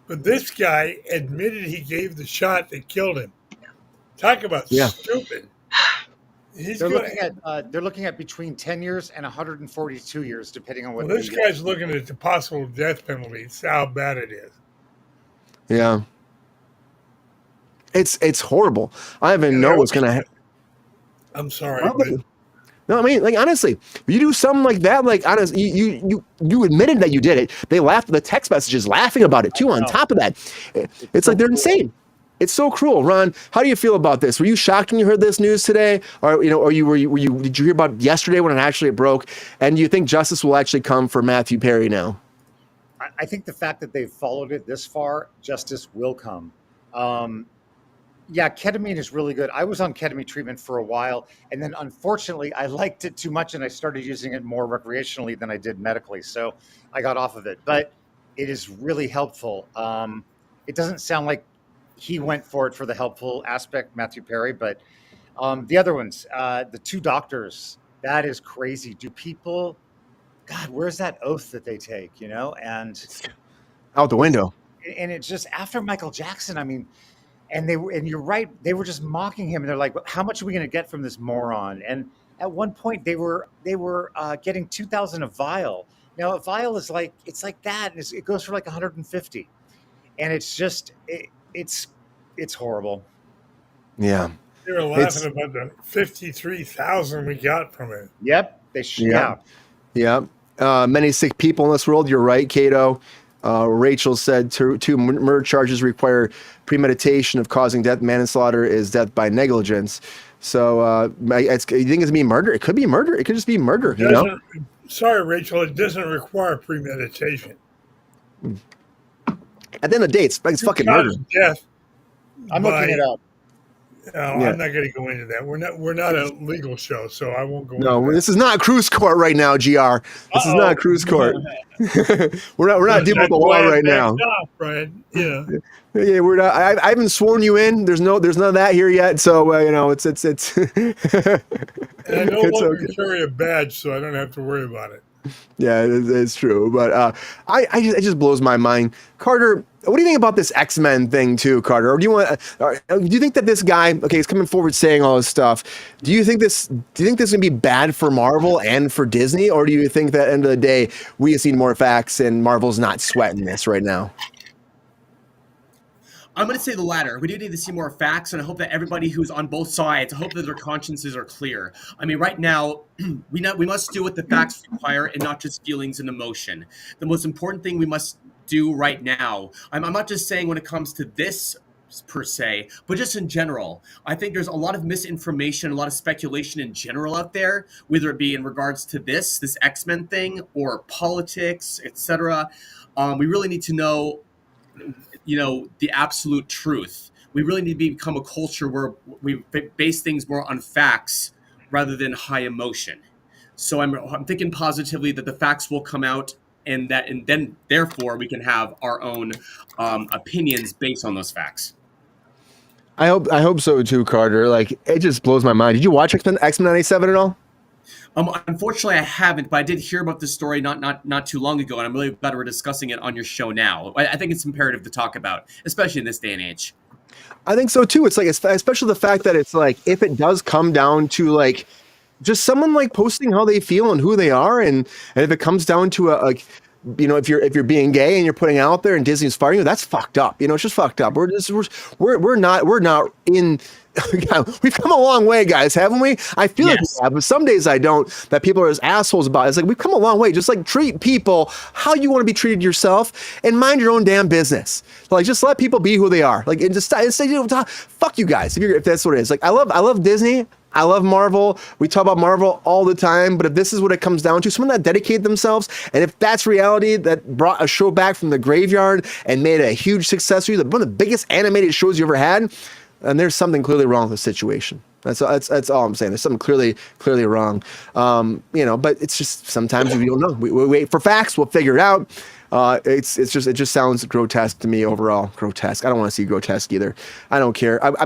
But this guy admitted he gave the shot that killed him. Talk about stupid. They're looking at between 10 years and 142 years, depending on what. Well, this guy's looking at the possible death penalty. It's how bad it is. Yeah. It's horrible. I don't even know what's going to happen. I'm sorry. No, I mean, like, honestly, you do something like that, like, honestly, you admitted that you did it. They laughed at the text messages, laughing about it too. On top of that, it's like they're insane. It's so cruel. Ron, how do you feel about this? Were you shocked when you heard this news today, or did you hear about it yesterday when it actually broke? And do you think justice will actually come for Matthew Perry now? I think the fact that they've followed it this far, justice will come. Yeah, ketamine is really good. I was on ketamine treatment for a while, and then unfortunately, I liked it too much, and I started using it more recreationally than I did medically. So I got off of it, but it is really helpful. It doesn't sound like he went for it for the helpful aspect, Matthew Perry, but the other ones, the 2 doctors, that is crazy. Do people, God, where's that oath that they take, and out the window. And it's just after Michael Jackson, I mean, and you're right, they were just mocking him, and they're like, how much are we going to get from this moron? And at one point they were getting 2,000 a vial. Now a vial is like, it's like that, and it goes for like 150, and it's just it's horrible. Yeah, they were laughing about the 53,000 we got from it. Yep, yeah. Many sick people in this world. You're right, Cato. Rachel said two murder charges require premeditation of causing death. Manslaughter is death by negligence. So you think it's be murder? It could be murder. It could just be murder. Sorry, Rachel. It doesn't require premeditation. At the end of the day, it's fucking murder. Death. I'm looking it up. I'm not going to go into that. We're not a legal show, so I won't go. No, into that. This is not Kruse Court right now, GR. This is not Kruse Court. we're not dealing with the law right now. Brian. Yeah. Yeah, we're not. I haven't sworn you in. There's none of that here yet. So it's. And I no longer carry a badge, so I don't have to worry about it. Yeah, it's true. But it just blows my mind. Carter, what do you think about this X-Men thing too, Carter? Or do you think that this guy, okay, he's coming forward saying all this stuff. Do you think this is gonna be bad for Marvel and for Disney? Or do you think that at the end of the day, we just need more facts and Marvel's not sweating this right now? I'm going to say the latter. We do need to see more facts, and I hope that everybody who's on both sides, I hope that their consciences are clear. I mean, right now, we must do what the facts require and not just feelings and emotion. The most important thing we must do right now, I'm not just saying when it comes to this per se, but just in general. I think there's a lot of misinformation, a lot of speculation in general out there, whether it be in regards to this X-Men thing or politics, etc. We really need to know the absolute truth. We really need to become a culture where we base things more on facts rather than high emotion. So I'm thinking positively that the facts will come out, and then therefore we can have our own opinions based on those facts. I hope so too, Carter. Like, it just blows my mind. Did you watch X-Men 97 at all? Unfortunately, I haven't, but I did hear about this story not too long ago, and I'm really glad we're discussing it on your show now. I think it's imperative to talk about, especially in this day and age. I think so too. It's like, especially the fact that it's like, if it does come down to like just someone like posting how they feel and who they are, and if it comes down to if you're being gay and you're putting out there and Disney's firing you, that's fucked up. It's just fucked up. We're not in. We've come a long way, guys, haven't we? I feel like we have, but some days I don't. That people are as assholes about it. It's like, we've come a long way. Just like treat people how you want to be treated yourself, and mind your own damn business. Like, just let people be who they are. Like, and just say, fuck you guys, if that's what it is. Like, I love Disney. I love Marvel. We talk about Marvel all the time, but if this is what it comes down to, someone that dedicated themselves, and if that's reality, that brought a show back from the graveyard and made a huge success for you, one of the biggest animated shows you ever had, and there's something clearly wrong with the situation. That's all I'm saying. There's something clearly wrong. But it's just sometimes we don't know. We wait for facts. We'll figure it out. It just sounds grotesque to me overall. Grotesque. I don't want to see grotesque either. I don't care. I've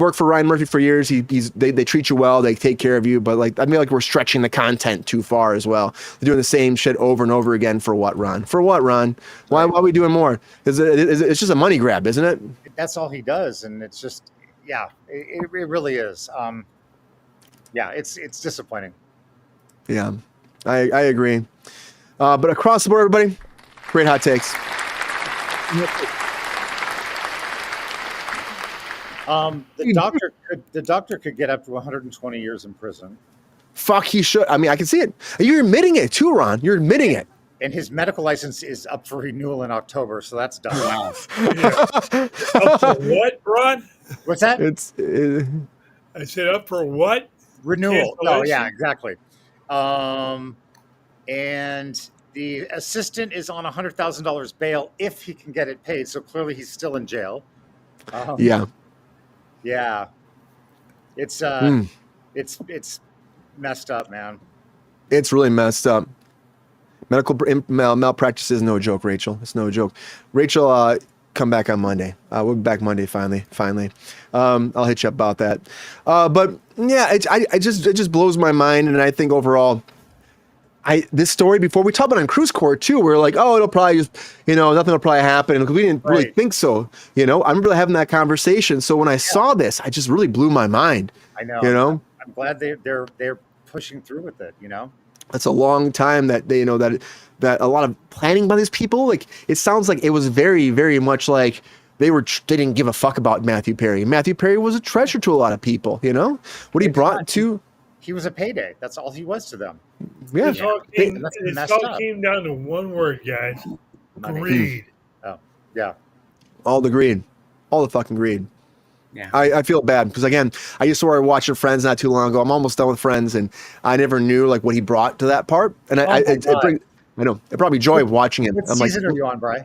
worked for Ryan Murphy for years. They treat you well. They take care of you. But like, I feel like we're stretching the content too far as well. They're doing the same shit over and over again. For what, Ron? For what, Ron? Why are we doing more? It's just a money grab, isn't it? That's all he does, and it's just, it really is. It's disappointing. Yeah, I agree. But across the board, everybody, great hot takes. The doctor could get up to 120 years in prison. Fuck, he should. I mean, I can see it. You're admitting it too, Ron. You're admitting it. And his medical license is up for renewal in October, so that's done. Wow. Up for what, Ron? What's that? I said up for what? Renewal. Oh, yeah, exactly. And the assistant is on $100,000 bail if he can get it paid. So clearly he's still in jail. Yeah. It's messed up, man. It's really messed up. Medical malpractice is no joke, Rachel. It's no joke. Rachel, come back on Monday. We'll be back Monday finally. I'll hit you up about that. But yeah, it just blows my mind, and I think overall, this story before we talked about it on Kruse Court too, we're like, oh, it'll probably just, nothing will probably happen, and we didn't really think so. I remember having that conversation. So when I saw this, I just really blew my mind. I know. I'm glad they're pushing through with it. That's a long time that they that a lot of planning by these people. Like, it sounds like it was very, very much like they didn't give a fuck about Matthew Perry. Matthew Perry was a treasure to a lot of people. What he brought to. He was a payday. That's all he was to them. Yeah. It all came down to one word, guys. Greed. Oh, yeah. All the greed. All the fucking greed. Yeah. I feel bad because, again, I used to watch Friends not too long ago. I'm almost done with Friends, and I never knew like what he brought to that part. And I know it brought me joy of watching it. What season are you on, Bri?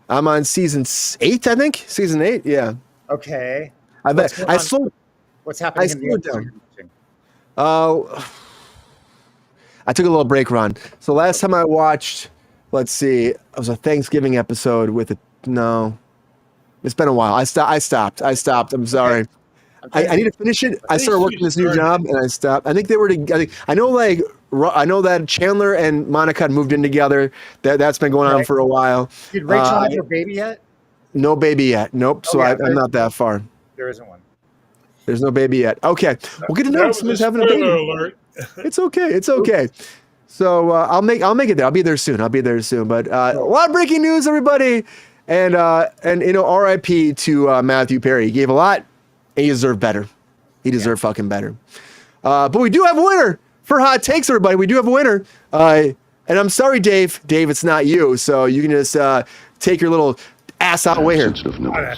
I'm on season 8, I think. Season 8, yeah. Okay. What's happening? In the down. I took a little break, Ron. So last time I watched, let's see, it was a Thanksgiving episode No. It's been a while. I stopped. I'm sorry. Okay. I need to finish it. I started working this new job and I stopped. I think they were together. I know, like, I know that Chandler and Monica had moved in together. That's been going on for a while. Did Rachel have her baby yet? No baby yet. Nope. So I'm not that far. There isn't one. There's no baby yet. Okay. We'll get to know someone's having a baby. Alert. It's okay. It's okay. So I'll make it there. I'll be there soon. But a lot of breaking news, everybody. And R.I.P. to Matthew Perry. He gave a lot, and he deserved better. He deserved fucking better. But we do have a winner for Hot Takes, everybody. We do have a winner. And I'm sorry, Dave. Dave, it's not you. So you can just take your little ass out way here.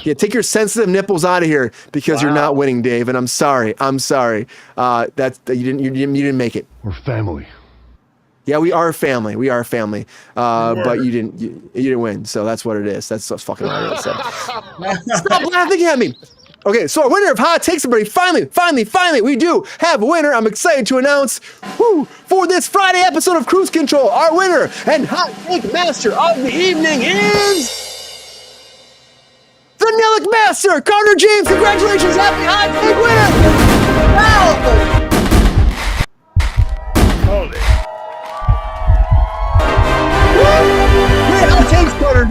Yeah, take your sensitive nipples out of here because you're not winning, Dave. And I'm sorry. That you didn't make it. We're family. Yeah, we are family. But you didn't win. So that's what it is. That's fucking what it is. So. Stop laughing at me. Okay, so our winner of Hot Takes, everybody, finally, we do have a winner. I'm excited to announce, for this Friday episode of Kruse Control, our winner and Hot Take Master of the evening is the Nillick Master, Carter James. Congratulations, happy Hot Take winner. Wow. Hold it. Great Hot Takes, Carter.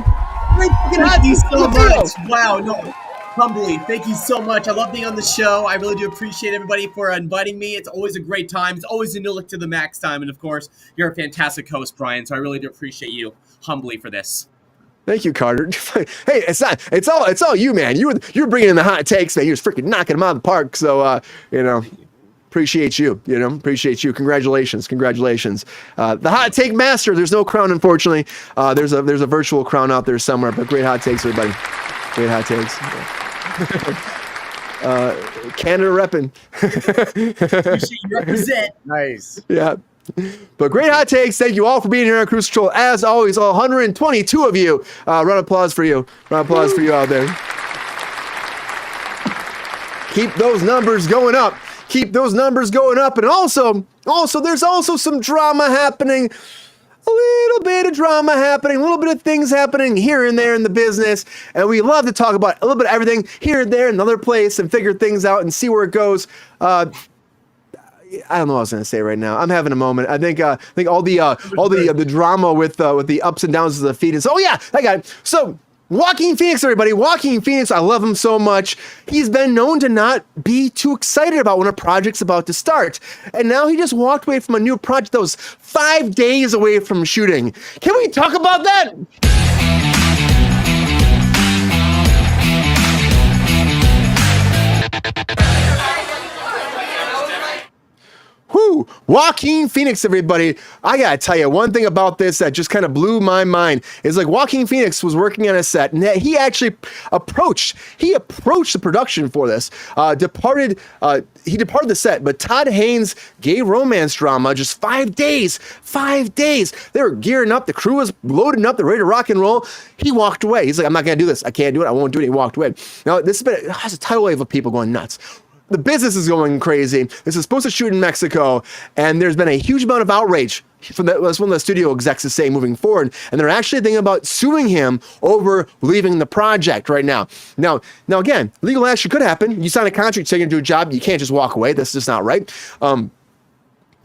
Great fucking Hot Thank you Takes. so much. Wow, no. Humbly, thank you so much. I love being on the show. I really do appreciate everybody for inviting me. It's always a great time. It's always a Nillick to the max time. And of course, you're a fantastic host, Brian. So I really do appreciate you humbly for this. Thank you, Carter. Hey, it's all you, man. You're bringing in the hot takes, man. You're just freaking knocking them out of the park. So, appreciate you. Appreciate you. Congratulations. The Hot Take Master. There's no crown, unfortunately. There's a virtual crown out there somewhere. But great hot takes, everybody. Great hot takes. Canada repping. Appreciate you represent. Nice. Yeah. But great hot takes. Thank you all for being here on Kruse Control. As always, all 122 of you. Round of applause for you. Round of applause for you out there. Keep those numbers going up. And also, there's also some drama happening. A little bit of drama happening, a little bit of things happening here and there in the business. And we love to talk about a little bit of everything here and there in another place and figure things out and see where it goes. I don't know what I was going to say right now. I'm having a moment. I think all the drama with the ups and downs of the feed is, that guy. So Joaquin Phoenix, everybody. Joaquin Phoenix, I love him so much. He's been known to not be too excited about when a project's about to start. And now he just walked away from a new project that was 5 days away from shooting. Can we talk about that? Joaquin Phoenix, everybody. I gotta tell you, one thing about this that just kind of blew my mind is like Joaquin Phoenix was working on a set and he actually approached the production for this. He departed the set, but Todd Haynes' gay romance drama, just 5 days. 5 days. They were gearing up. The crew was loading up. They're ready to rock and roll. He walked away. He's like, I'm not gonna do this. I can't do it. I won't do it. He walked away. Now, this has a tidal wave of people going nuts. The business is going crazy. This is supposed to shoot in Mexico, and there's been a huge amount of outrage from that's one of the studio execs is saying moving forward, and they're actually thinking about suing him over leaving the project right now. Now again, legal action could happen. You sign a contract saying you're going to do a job, you can't just walk away. That's just not right. But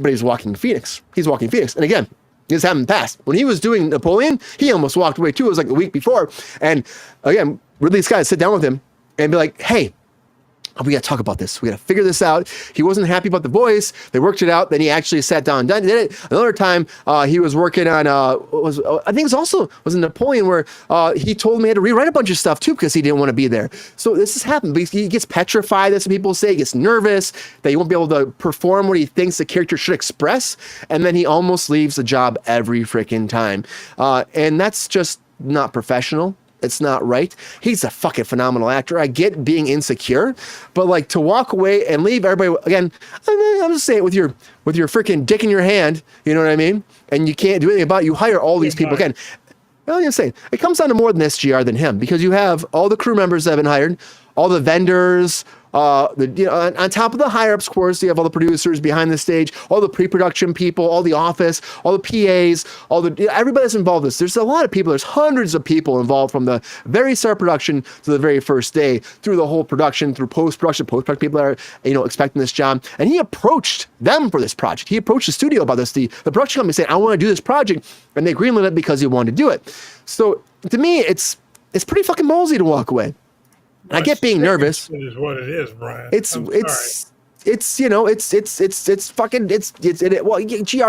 he's Joaquin Phoenix. And again, this happened past. When he was doing Napoleon, he almost walked away too. It was like the week before. And again, Ridley Scott sit down with him and be like, hey, we got to talk about this. We got to figure this out. He wasn't happy about the voice. They worked it out. Then he actually sat down and did it. Another time, he was working on, I think it was in Napoleon where he told me he had to rewrite a bunch of stuff too because he didn't want to be there. So this has happened. He gets petrified. That's what people say. He gets nervous that he won't be able to perform what he thinks the character should express. And then he almost leaves the job every freaking time. And that's just not professional. It's not right. He's a fucking phenomenal actor. I get being insecure, but like to walk away and leave everybody again. I'm just saying it with your freaking dick in your hand. You know what I mean? And you can't do anything about it. You hire all these people again. I'm just saying it comes down to more than SGR than him because you have all the crew members that have been hired, all the vendors, On top of the higher ups, of course, you have all the producers behind the stage, all the pre-production people, all the office, all the PAs, everybody that's involved in this. There's a lot of people. There's hundreds of people involved from the very start of production to the very first day, through the whole production, through post-production. Post-production people are, expecting this job. And he approached them for this project. He approached the studio about this. The production company saying, I want to do this project. And they greenlit it because he wanted to do it. So to me, it's pretty fucking ballsy to walk away. I get being nervous. It is what it is, Brian. GR,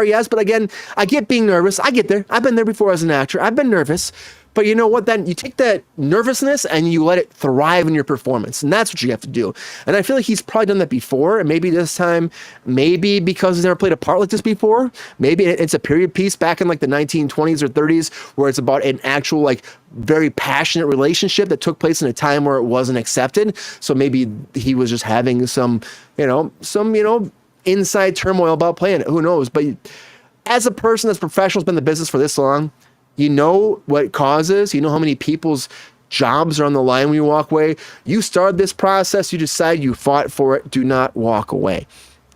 yes, but again, I get being nervous. I get there. I've been there before as an actor. I've been nervous. But you know what? Then you take that nervousness and you let it thrive in your performance. And that's what you have to do. And I feel like he's probably done that before. And maybe this time, maybe because he's never played a part like this before, maybe it's a period piece back in like the 1920s or 30s where it's about an actual, like, very passionate relationship that took place in a time where it wasn't accepted. So maybe he was just having some inside turmoil about playing it. Who knows? But as a person that's professional, has been in the business for this long, you know what it causes. You know how many people's jobs are on the line when you walk away. You started this process. You decide you fought for it. Do not walk away.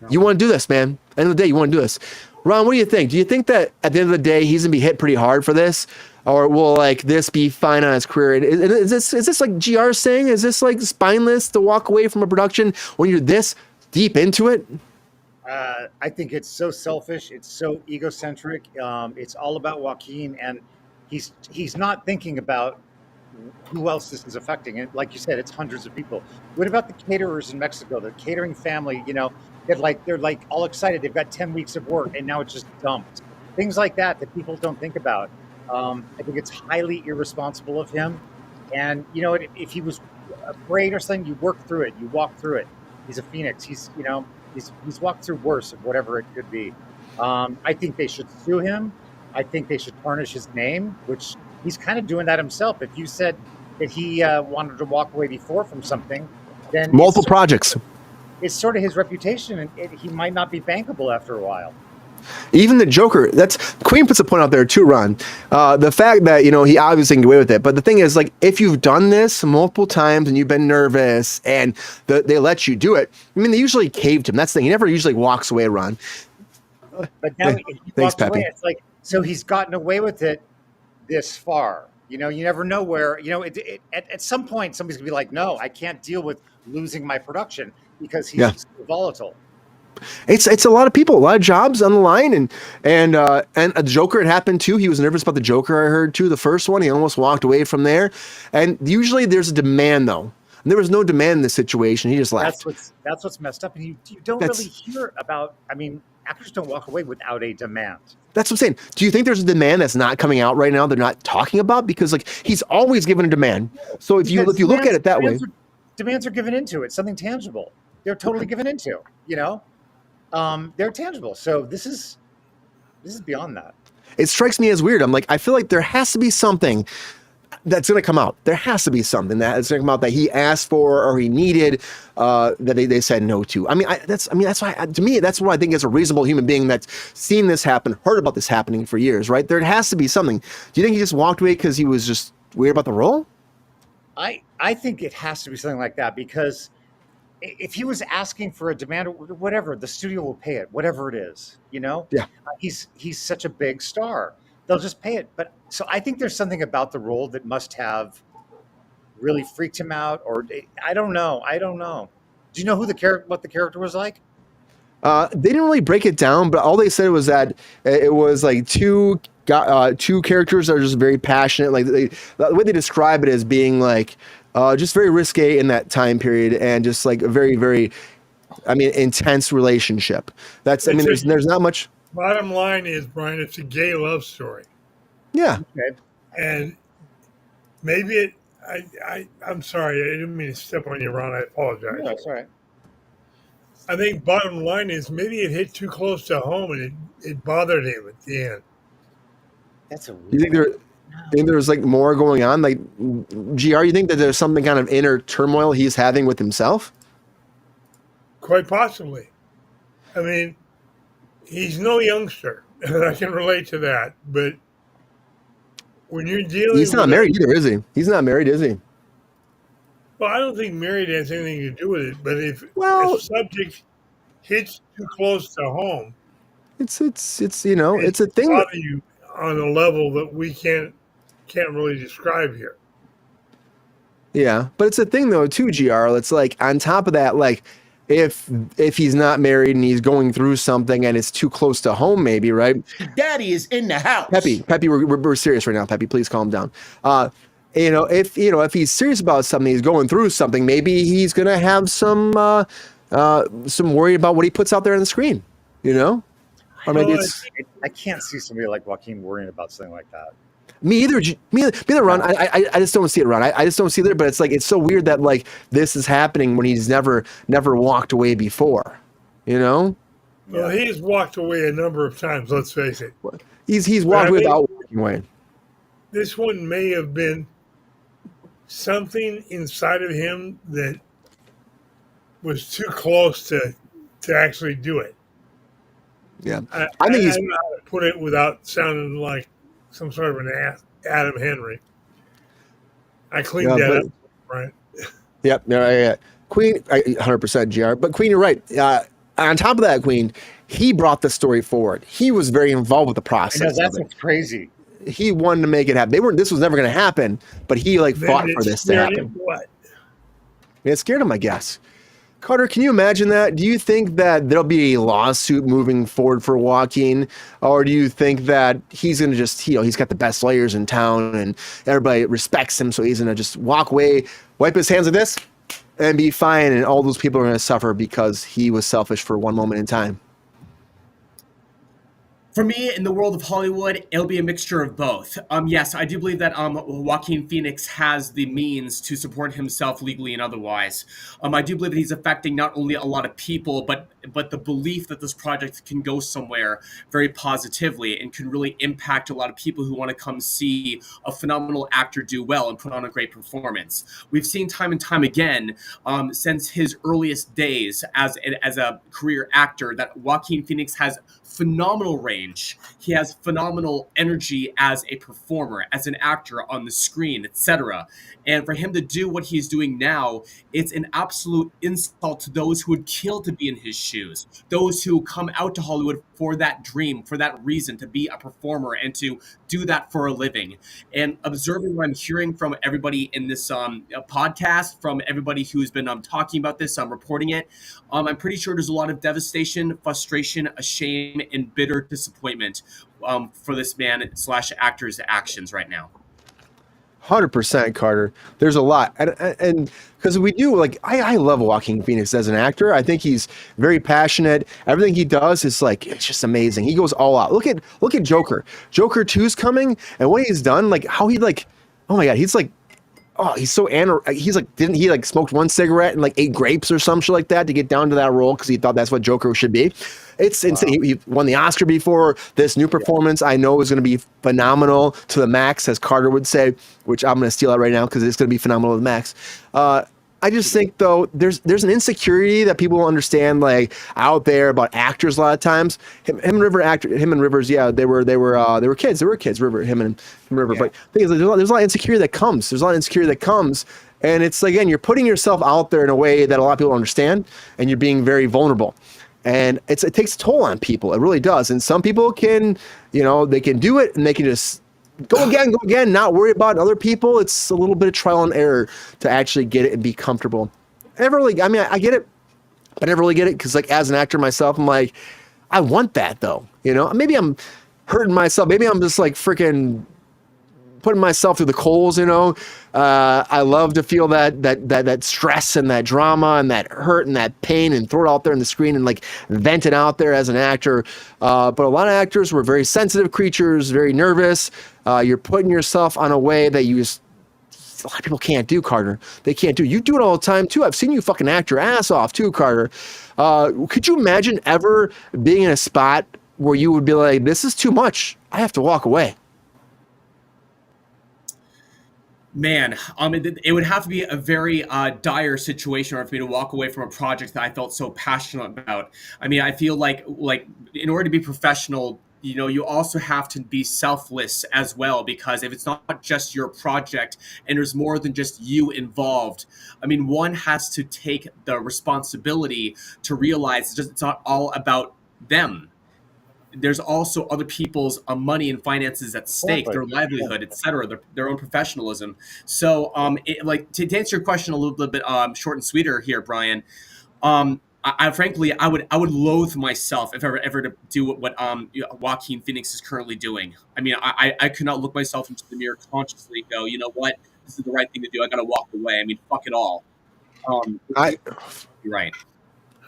No. You want to do this, man. End of the day, you want to do this. Ron, what do you think? Do you think that at the end of the day, he's going to be hit pretty hard for this? Or will like this be fine on his career? Is this like GR saying? Is this like spineless to walk away from a production when you're this deep into it? I think it's so selfish. It's so egocentric. It's all about Joaquin, and he's not thinking about who else this is affecting. And like you said, it's hundreds of people. What about the caterers in Mexico? The catering family, they're like all excited. They've got 10 weeks of work, and now it's just dumped. Things like that people don't think about. I think it's highly irresponsible of him. And if he was afraid or something, you work through it. You walk through it. He's a phoenix. He's walked through worse of whatever it could be. I think they should sue him. I think they should tarnish his name, which he's kind of doing that himself. If you said that he wanted to walk away before from something, then multiple projects. It's sort of his reputation, and he might not be bankable after a while. Even the Joker, Queen puts a point out there too, Ron. The fact that, he obviously can get away with it. But the thing is, like, if you've done this multiple times and you've been nervous and they let you do it, I mean, they usually caved him. That's the thing. He never usually walks away, Ron. But now he walks away. It's like, so he's gotten away with it this far. You never know where, at some point, somebody's going to be like, no, I can't deal with losing my production because he's so volatile. It's a lot of people, a lot of jobs on the line, and a Joker, it happened too. He was nervous about the Joker, I heard too. The first one, he almost walked away from there. And usually there's a demand though. And there was no demand in this situation. He just left. That's what's messed up. And you don't really hear about. I mean, actors don't walk away without a demand. That's what I'm saying. Do you think there's a demand that's not coming out right now? They're not talking about because like he's always given a demand. So if you look at it that way, demands are given into it. Something tangible. They're totally given into. They're tangible. So this is beyond that. It strikes me as weird. I'm like, I feel like there has to be something that's going to come out. There has to be something that's going to come out that he asked for or he needed that they said no to. That's why to me that's what I think is a reasonable human being that's seen this happen, heard about this happening for years, right? There has to be something. Do you think he just walked away because he was just weird about the role? I think it has to be something like that because if he was asking for a demand or whatever, the studio will pay it, whatever it is, Yeah. He's such a big star. They'll just pay it. But so I think there's something about the role that must have really freaked him out, or I don't know. Do you know what the character was like? They didn't really break it down, but all they said was that it was like two characters that are just very passionate. Like the way they describe it as being like, just very risque in that time period and just like a very, very, intense relationship. There's not much. Bottom line is, Brian, it's a gay love story. Yeah. Okay. And maybe I'm sorry. I didn't mean to step on you, Ron. I apologize. No, that's all right. I think bottom line is maybe it hit too close to home and it bothered him at the end. That's a weird. You think there's like more going on? Like, GR, you think that there's something kind of inner turmoil he's having with himself? Quite possibly. He's no youngster, and I can relate to that. But when you're dealing, he's not married either, is he? He's not married, is he? Well, I don't think married has anything to do with it, but if Well, a subject hits too close to home, it's you know, it it's a can thing that, bother you on a level that we can't really describe here. yeah, but it's a thing though too, GR. It's like on top of that, like if he's not married and he's going through something and it's too close to home, maybe, right? Daddy is in the house. Peppy, we're serious right now. Peppy, please calm down. If he's serious about something, he's going through something. Maybe he's gonna have some worry about what he puts out there on the screen. You know, or maybe Well, it's I can't see somebody like Joaquin worrying about something like that. me either. Me either. Ron, I just don't see it, Ron. I just don't see it. But it's like it's so weird that like this is happening when he's never walked away before. You know, well, he's walked away a number of times. Let's face it. he's walked away without walking away. This one may have been something inside of him that was too close to actually do it. Yeah, I think he's. don't know how to put it without sounding like some sort of an Adam Henry. I cleaned Yeah, that but- up, right? Yep. Yeah. Queen, 100% GR. But Queen, you're right. On top of that, Queen, he brought the story forward. He was very involved with the I know process. that's of it. what's crazy. He wanted to make it happen. This was never going to happen, but he like Then fought it for this to scared happen. him. What? It scared him, I guess. Carter, can you imagine that? Do you think that there'll be a lawsuit moving forward for Joaquin? Or do you think that he's going to just, he's got the best lawyers in town and everybody respects him, so he's going to just walk away, wipe his hands of this, and be fine, and all those people are going to suffer because he was selfish for one moment in time? For me, in the world of Hollywood, it'll be a mixture of both. Yes, I do believe that Joaquin Phoenix has the means to support himself legally and otherwise. I do believe that he's affecting not only a lot of people, but the belief that this project can go somewhere very positively and can really impact a lot of people who want to come see a phenomenal actor do well and put on a great performance. We've seen time and time again since his earliest days as a career actor that Joaquin Phoenix has phenomenal range. He has phenomenal energy as a performer, as an actor on the screen, etc. And for him to do what he's doing now, it's an absolute insult to those who would kill to be in his shoes, those who come out to Hollywood for that dream, for that reason, to be a performer and to do that for a living. And observing what I'm hearing from everybody in this podcast, from everybody who's been talking about this, reporting it, I'm pretty sure there's a lot of devastation, frustration, shame, and bitter disappointment for this man / actor's actions right now. 100%, Carter. There's a lot, and because we do I love Joaquin Phoenix as an actor. I think he's very passionate. Everything he does is it's just amazing. He goes all out. Look at Joker. Joker 2's coming, and what he's done, how he oh my god, he's he's so didn't he smoked one cigarette and ate grapes or some shit like that to get down to that role because he thought that's what Joker should be. It's insane. He won the Oscar before. This new performance I know is going to be phenomenal to the max, as Carter would say, which I'm going to steal that right now because it's going to be phenomenal to the max. I just think though there's an insecurity that people don't understand out there about actors a lot of times. Him and Rivers, yeah, they were kids. They were kids. Him and River. Yeah. But the thing is, there's a lot of insecurity that comes. And it's again, you're putting yourself out there in a way that a lot of people don't understand, and you're being very vulnerable. And it takes a toll on people. It really does. And some people can, they can do it and they can just go again, not worry about other people. It's a little bit of trial and error to actually get it and be comfortable. I get it, but I never really get it because as an actor myself, I'm I want that though. Maybe I'm hurting myself. Maybe I'm just freaking putting myself through the coals, I love to feel that stress and that drama and that hurt and that pain and throw it out there on the screen and vent it out there as an actor. But a lot of actors were very sensitive creatures, very nervous. You're putting yourself on a way that a lot of people can't do, Carter. They can't do. You do it all the time too. I've seen you fucking act your ass off too, Carter. Could you imagine ever being in a spot where you would be like, this is too much, I have to walk away? Man, it would have to be a very dire situation for me to walk away from a project that I felt so passionate about. I feel like in order to be professional, you also have to be selfless as well, because if it's not just your project and there's more than just you involved, I mean, one has to take the responsibility to realize it's not all about them. There's also other people's money and finances at stake, their livelihood, etc., their own professionalism. So, like to answer your question a little bit short and sweeter here, Brian. I frankly, I would loathe myself if ever to do what Joaquin Phoenix is currently doing. I mean, I could not look myself into the mirror consciously and go, you know what, this is the right thing to do. I got to walk away. I mean, fuck it all. You're right.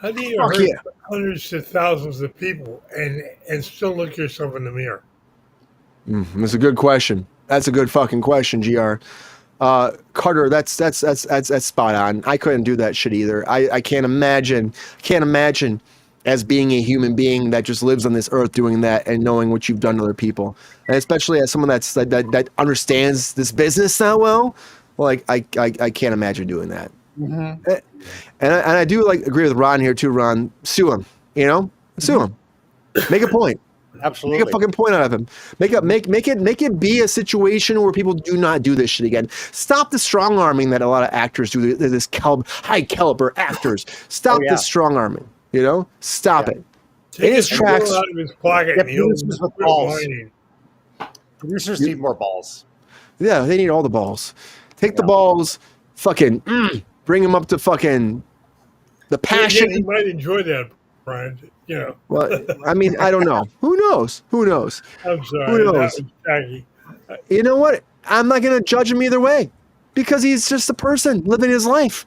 How do you hurt hundreds to thousands of people and still look yourself in the mirror? That's a good question. That's a good fucking question, GR. Carter, that's spot on. I couldn't do that shit either. I can't imagine as being a human being that just lives on this earth doing that and knowing what you've done to other people, and especially as someone that understands this business that well. Like I can't imagine doing that. Mm-hmm. And I do agree with Ron here too. Ron, sue him. Sue him. Make a point. Absolutely. Make a fucking point out of him. Make it be a situation where people do not do this shit again. Stop the strong arming that a lot of actors do. This high caliber actors. Stop the strong arming. Stop it. Take in his tracks. Out of his pocket. Producers with balls. Producers need more balls. Yeah, they need all the balls. Take the balls. Fucking bring them up to fucking the passion. You might enjoy that, Brian. Well, I mean, I don't know. Who knows? I'm sorry. Who knows? You know what? I'm not going to judge him either way because he's just a person living his life.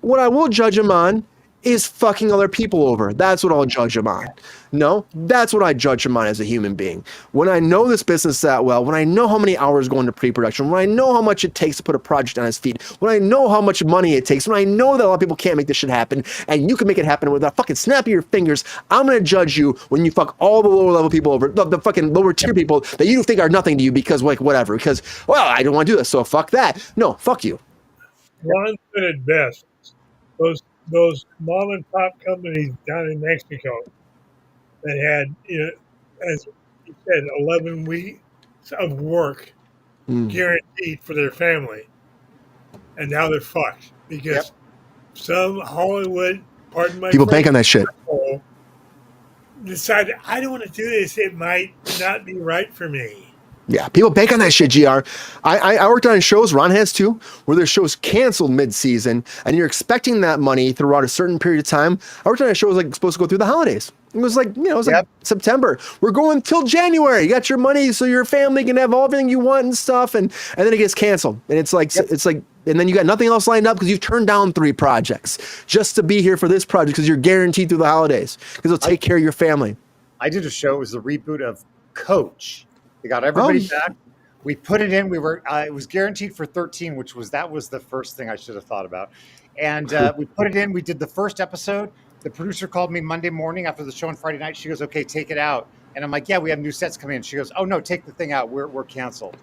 What I will judge him on is fucking other people over. That's what I'll judge him on. No, that's what I judge him on as a human being. When I know this business that well, when I know how many hours go into pre-production, when I know how much it takes to put a project on his feet, when I know how much money it takes, when I know that a lot of people can't make this shit happen, and you can make it happen with a fucking snap of your fingers, I'm going to judge you when you fuck all the lower level people over, the fucking lower tier people that you think are nothing to you because whatever, because, well, I don't want to do this, so fuck that. No, fuck you. Ron said it best. Those mom and pop companies down in Mexico that had, as you said, 11 weeks of work guaranteed for their family, and now they're fucked because some Hollywood, pardon my people bank on that shit, decided I don't want to do this. It might not be right for me. Yeah, people bank on that shit, GR. I worked on shows, Ron has too, where there's shows canceled mid-season, and you're expecting that money throughout a certain period of time. I worked on a show that was supposed to go through the holidays. It was like September. We're going till January. You got your money so your family can have everything you want and stuff, and then it gets canceled. And it's like, and then you got nothing else lined up because you've turned down 3 projects just to be here for this project because you're guaranteed through the holidays because it'll take care of your family. I did a show. It was the reboot of Coach. They got everybody back. We put it in. We were. It was guaranteed for 13, that was the first thing I should have thought about. And we put it in. We did the first episode. The producer called me Monday morning after the show on Friday night. She goes, "Okay, take it out." And I'm like, "Yeah, we have new sets coming in." She goes, "Oh no, take the thing out. We're canceled."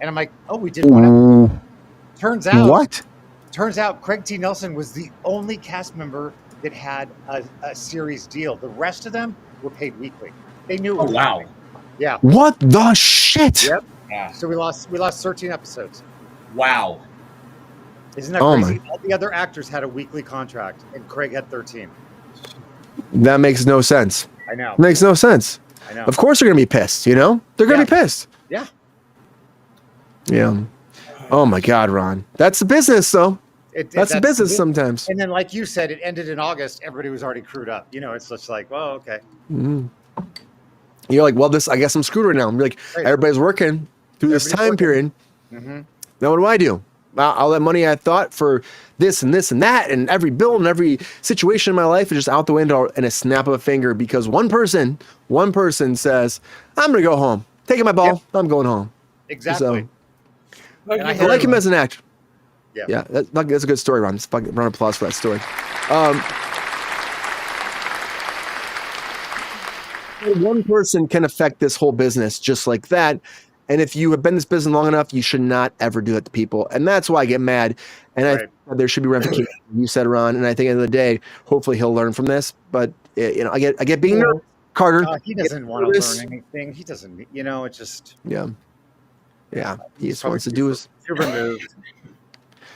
And I'm like, "Oh, we did one episode." Turns out Craig T. Nelson was the only cast member that had a series deal. The rest of them were paid weekly. They knew it was coming. Yeah. What the shit? Yep. Yeah. So we lost 13 episodes. Wow. Isn't that crazy? All the other actors had a weekly contract, and Craig had 13. That makes no sense. I know. Makes no sense. I know. Of course they're gonna be pissed. They're gonna be pissed. Yeah. Yeah. Oh my God, Ron. That's the business, though. That's the business sometimes. And then, like you said, it ended in August. Everybody was already crewed up. It's just like, well, okay. Mm-hmm. You're like, well, I guess I'm screwed right now. I'm like, everybody's working through this time period. Mm-hmm. Now, what do? All that money I thought for this and this and that, and every bill and every situation in my life is just out the window in a snap of a finger because one person says, I'm going to go home. Taking my ball. Yep. I'm going home. Exactly. So, I like him as an actor. Yeah. That's a good story, Ron. Just fucking round of applause for that story. One person can affect this whole business just like that. And if you have been in this business long enough, you should not ever do that to people. And that's why I get mad. And I think there should be ramifications. You said, Ron, and I think at the end of the day, hopefully he'll learn from this. But I get being nervous. Carter. He doesn't want to learn anything. He doesn't. You know, it just. Yeah. He just wants to do his. Too removed.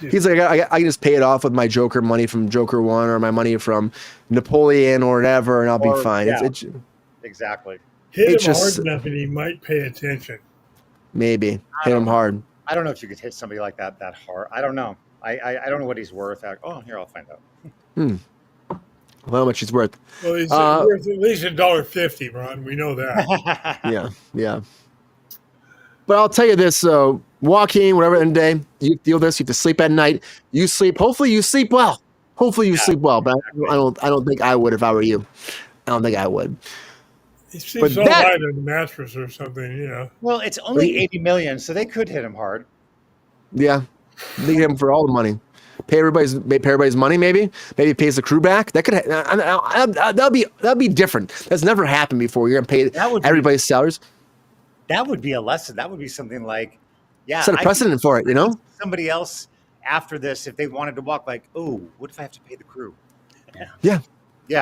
He's like, I can just pay it off with my Joker money from Joker 1 or my money from Napoleon or whatever, and I'll be fine. Yeah. Exactly. Hit him hard enough and he might pay attention. Maybe. Hit him hard. I don't know if you could hit somebody like that hard. I don't know. I don't know what he's worth. Oh, here, I'll find out. Well, how much he's worth? Well, he's worth at least $1.50, Ron. We know that. Yeah. But I'll tell you this, Joaquin, whatever in the day, you feel this, you have to sleep at night. You sleep. Hopefully you sleep well. Sleep well, but I don't think I would if I were you. I don't think I would. He sleeps all night on the mattress or something, you know. Well, it's only $80 million, so they could hit him hard. Yeah. They get him for all the money. Pay everybody's money, maybe pays the crew back. That could that'll be different. That's never happened before. You're gonna pay everybody's salaries. That would be a lesson. That would be something like, set a precedent for it. You know, somebody else after this, if they wanted to walk, like, oh, what if I have to pay the crew? Yeah.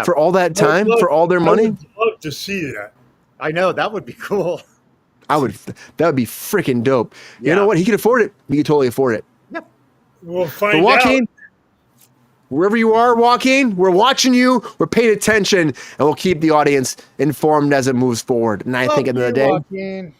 For all that time, for all their money. I would love to see that. I know, that would be cool. That would be freaking dope. You know what? He could afford it. He could totally afford it. Yep. We'll find Joaquin, wherever you are, Joaquin, we're watching you. We're paying attention, and we'll keep the audience informed as it moves forward. And I think at the end of the day,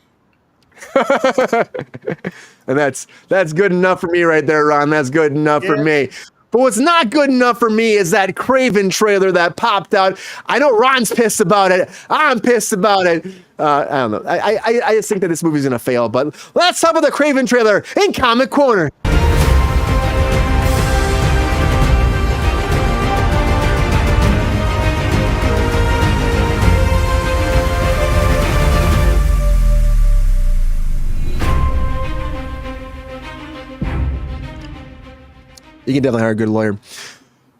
and that's good enough for me right there, Ron. That's good enough for me. But what's not good enough for me is that Kraven trailer that popped out. I know Ron's pissed about it. I'm pissed about it. I don't know. I just think that this movie's going to fail. But let's talk about the Kraven trailer in Comic Corner. You can definitely hire a good lawyer.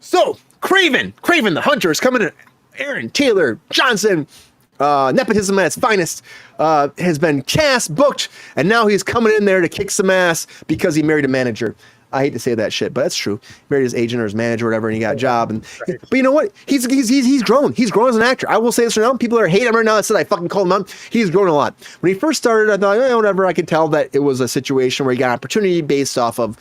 So, Kraven the Hunter is coming in. Aaron Taylor Johnson, nepotism at its finest, has been cast, booked, and now he's coming in there to kick some ass because he married a manager. I hate to say that shit, but that's true. He married his agent or his manager or whatever, and he got a job. But you know what? He's grown. He's grown as an actor. I will say this right now. People are hating him right now. That said, I fucking called him out. He's grown a lot. When he first started, I thought, whatever. I could tell that it was a situation where he got an opportunity based off of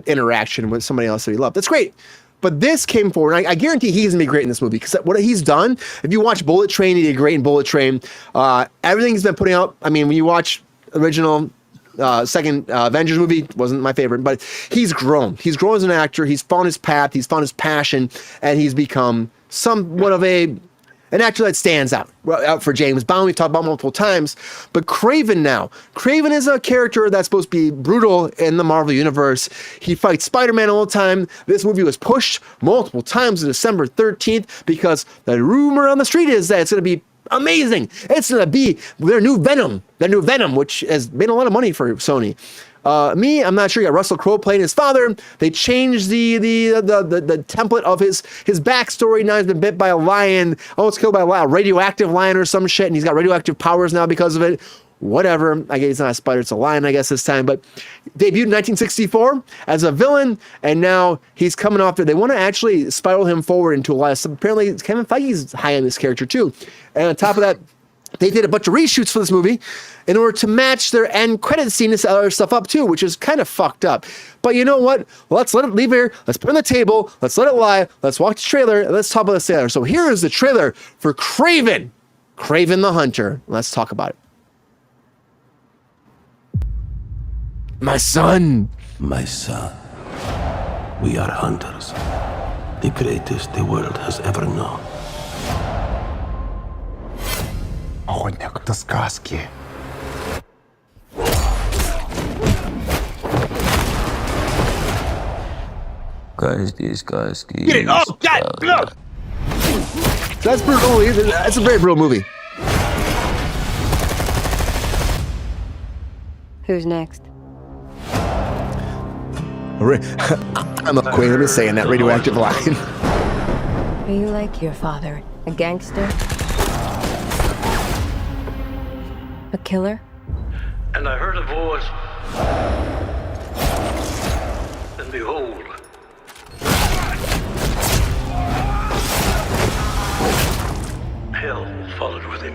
interaction with somebody else that he loved. That's great. But this came forward. I guarantee he's going to be great in this movie because what he's done, if you watch Bullet Train, he did great in Bullet Train. Everything he's been putting out, I mean, when you watch original second Avengers movie, wasn't my favorite, but he's grown. He's grown as an actor. He's found his path. He's found his passion, and he's become somewhat of an actor that stands out for James Bond. We've talked about multiple times. But Kraven is a character that's supposed to be brutal in the Marvel Universe. He fights Spider-Man all the time. This movie was pushed multiple times to December 13th because the rumor on the street is that it's going to be amazing. It's going to be their new Venom, which has made a lot of money for Sony. I'm not sure. You got Russell Crowe playing his father. They changed the template of his backstory. Now he's been bit by a lion. It's killed by a radioactive lion or some shit, and he's got radioactive powers now because of it. Whatever. I guess it's not a spider, it's a lion, I guess, this time. But debuted in 1964 as a villain, and now he's coming off there. They want to actually spiral him forward into a lot of stuff. Apparently, Kevin Feige's high on this character, too. And on top of that, they did a bunch of reshoots for this movie in order to match their end credit scene to set other stuff up too, which is kind of fucked up. But you know what? Let's let it leave here. Let's put it on the table. Let's let it lie. Let's watch the trailer. And let's talk about the trailer. So here is the trailer for Kraven the Hunter. Let's talk about it. My son, we are hunters, the greatest the world has ever known. Охотник, это сказки. Каждый сказки. Get it! Oh, God! That's brutal. That's a very brutal movie. Who's next? I'm a queen. Let me say in that radioactive line. Are you like your father? A gangster? A killer? And I heard a voice. And behold, hell followed with him.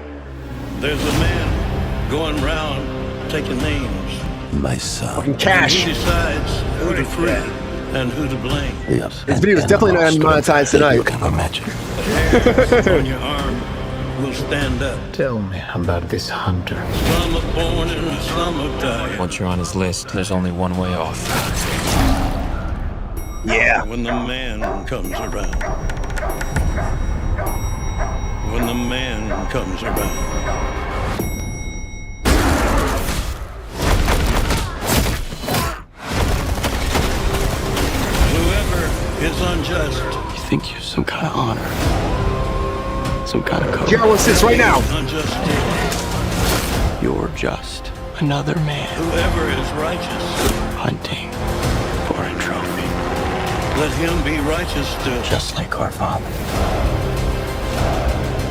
There's a man going round taking names. My son. He decides who to free and who to blame. Yes. This video is definitely not monetized tonight. You can imagine. On your arm will stand up. Tell me about this hunter. Some are born and some are died. Once you're on his list, there's only one way off. Yeah. When the man comes around. When the man comes around. Whoever is unjust. You think you're some kind of honor? Some kind of code? Gerald, what's this right now? Unjust. You're just another man Whoever is righteous. hunting for a trophy. Let him be righteous still. Just like our father.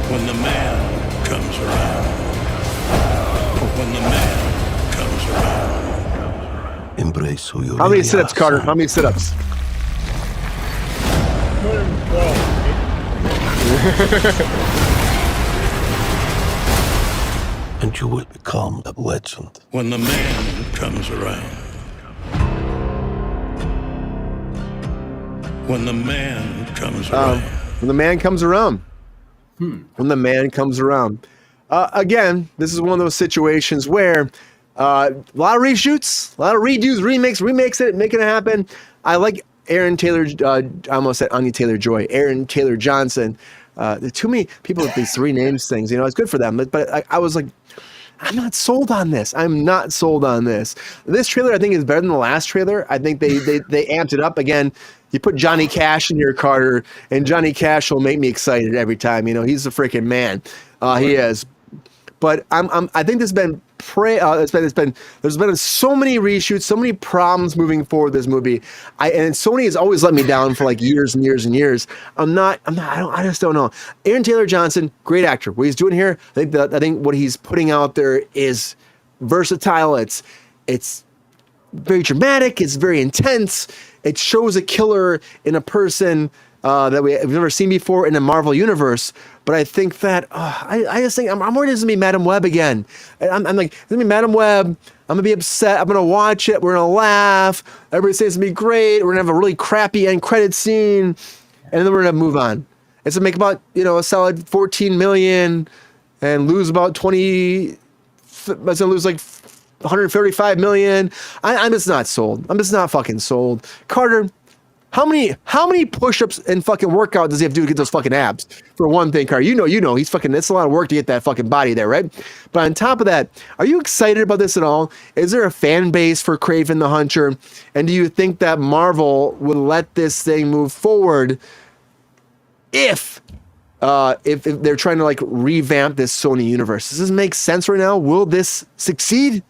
When the man comes around. When the man comes around. Embrace who you How many really sit-ups, are, Carter? son. How many sit-ups? 112. And you will become a legend. When the man comes around. When the man comes around. When the man comes around. When the man comes around. Again, this is one of those situations where a lot of reshoots, a lot of redos, remakes it, making it happen. I like Aaron Taylor, I almost said Anya Taylor-Joy, Aaron Taylor Johnson. There are too many people with these three names things, you know, it's good for them. But I was like, I'm not sold on this. I'm not sold on this. This trailer, I think, is better than the last trailer. I think they amped it up again. You put Johnny Cash in your Carter, and Johnny Cash will make me excited every time. You know, he's a freaking man. He is. But I think there's been there's been so many reshoots, so many problems moving forward with this movie. And Sony has always let me down for like years and years and years. I just don't know. Aaron Taylor Johnson, great actor. What he's doing here, I think what he's putting out there is versatile. It's very dramatic. It's very intense. It shows a killer in a person that we've never seen before in the Marvel universe. But I think that I just think I'm worried it's gonna be Madam Web again. I'm like, it's gonna be Madam Web. I'm gonna be upset. I'm gonna watch it. We're gonna laugh. Everybody says it's gonna be great. We're gonna have a really crappy end credit scene, and then we're gonna move on. It's gonna make about a solid 14 million, and lose about 20. It's gonna lose like 135 million. I'm just not sold. I'm just not fucking sold. Carter, how many push-ups and fucking workout does he have to do to get those fucking abs? For one thing, Carter, you know, he's fucking, it's a lot of work to get that fucking body there, right? But on top of that, are you excited about this at all? Is there a fan base for Kraven the Hunter? And do you think that Marvel would let this thing move forward if they're trying to like revamp this Sony universe? Does this make sense right now? Will this succeed?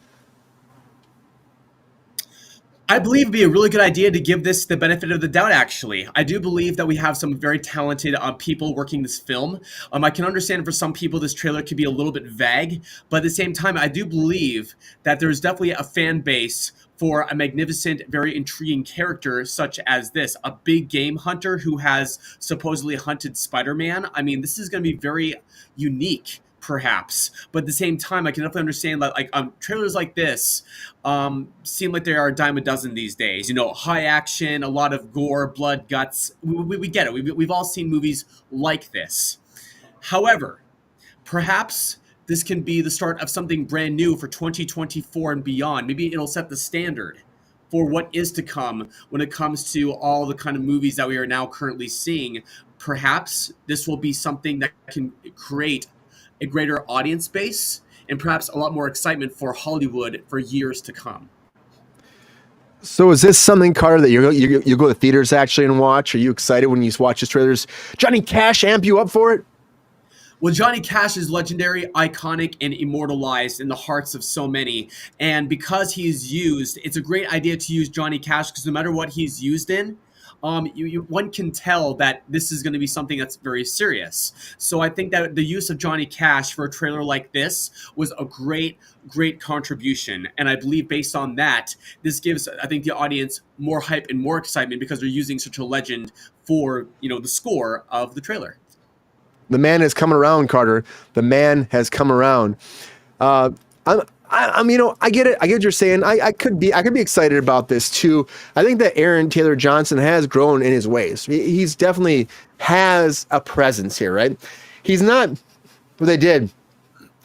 I believe it'd be a really good idea to give this the benefit of the doubt, actually. I do believe that we have some very talented people working this film. I can understand for some people this trailer could be a little bit vague, but at the same time, I do believe that there's definitely a fan base for a magnificent, very intriguing character such as this, a big game hunter who has supposedly hunted Spider-Man. I mean, this is going to be very unique, perhaps, but at the same time, I can definitely understand that trailers like this seem like they are a dime a dozen these days. You know, high action, a lot of gore, blood, guts. We get it. We've all seen movies like this. However, perhaps this can be the start of something brand new for 2024 and beyond. Maybe it'll set the standard for what is to come when it comes to all the kind of movies that we are now currently seeing. Perhaps this will be something that can create a greater audience base and perhaps a lot more excitement for Hollywood for years to come. So is this something, Carter, that you go to theaters actually and watch? Are you excited when you watch this trailer? Does Johnny Cash amp you up for it? Well, Johnny Cash is legendary, iconic, and immortalized in the hearts of so many. And because he's used, it's a great idea to use Johnny Cash because no matter what he's used in, one can tell that this is going to be something that's very serious. So I think that the use of Johnny Cash for a trailer like this was a great contribution. And I believe based on that, this gives, I think, the audience more hype and more excitement because they're using such a legend for, the score of the trailer. The man has come around, Carter. The man has come around. I'm, you know, I get it. I get what you're saying. I could be excited about this too. I think that Aaron Taylor Johnson has grown in his ways. He's definitely has a presence here, right? He's not what they did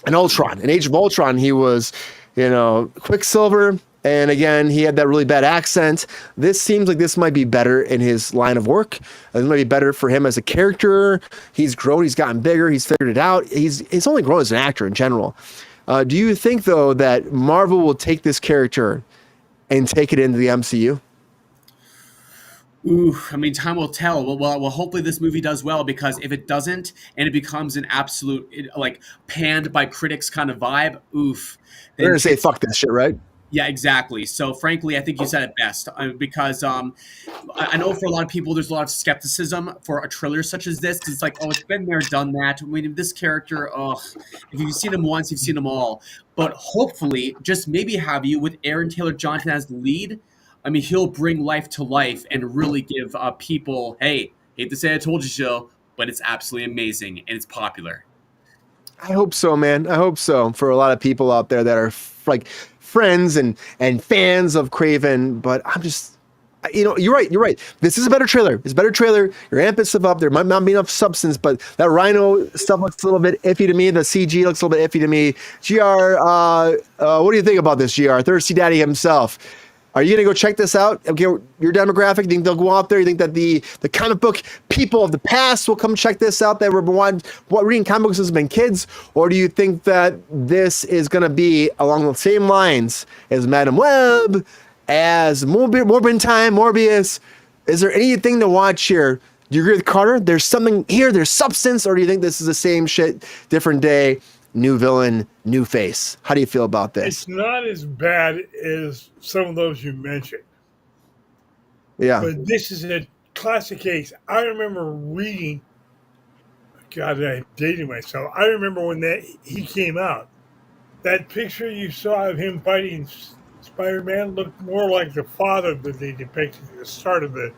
in Ultron. In Age of Ultron, he was, you know, Quicksilver. And again, he had that really bad accent. This seems like this might be better in his line of work. It might be better for him as a character. He's grown. He's gotten bigger. He's figured it out. He's only grown as an actor in general. Do you think, though, that Marvel will take this character and take it into the MCU? Ooh, I mean, time will tell. Well, hopefully this movie does well, because if it doesn't and it becomes an absolute, like, panned by critics kind of vibe, oof. They're going to say, fuck this shit, right? Yeah, exactly. So, frankly, I think you said it best, because I know for a lot of people, there's a lot of skepticism for a trailer such as this. It's like, oh, it's been there, done that. I mean, this character, if you've seen him once, you've seen them all. But hopefully, just maybe have you with Aaron Taylor Johnson as the lead. I mean, he'll bring life to life and really give people, hey, hate to say I told you so, but it's absolutely amazing and it's popular. I hope so, man. I hope so for a lot of people out there that are like friends and fans of Kraven. But I'm just, you know, you're right. This is a better trailer. It's a better trailer. Your amp is stuff up. There might not be enough substance, but that Rhino stuff looks a little bit iffy to me. The CG looks a little bit iffy to me. GR, what do you think about this, GR? Thirsty Daddy himself. Are you going to go check this out? Okay, your demographic, you think they'll go out there? You think that the comic book people of the past will come check this out that were reading comic books has been kids? Or do you think that this is going to be along the same lines as Madam Web, as Morbin Time, Morbius? Is there anything to watch here? Do you agree with Carter? There's something here, there's substance, or do you think this is the same shit, different day? New villain, new face. How do you feel about this? It's not as bad as some of those you mentioned. Yeah. But this is a classic case. I remember reading, God, I'm dating myself. I remember when he came out. That picture you saw of him fighting Spider-Man looked more like the father that they depicted at the start of it.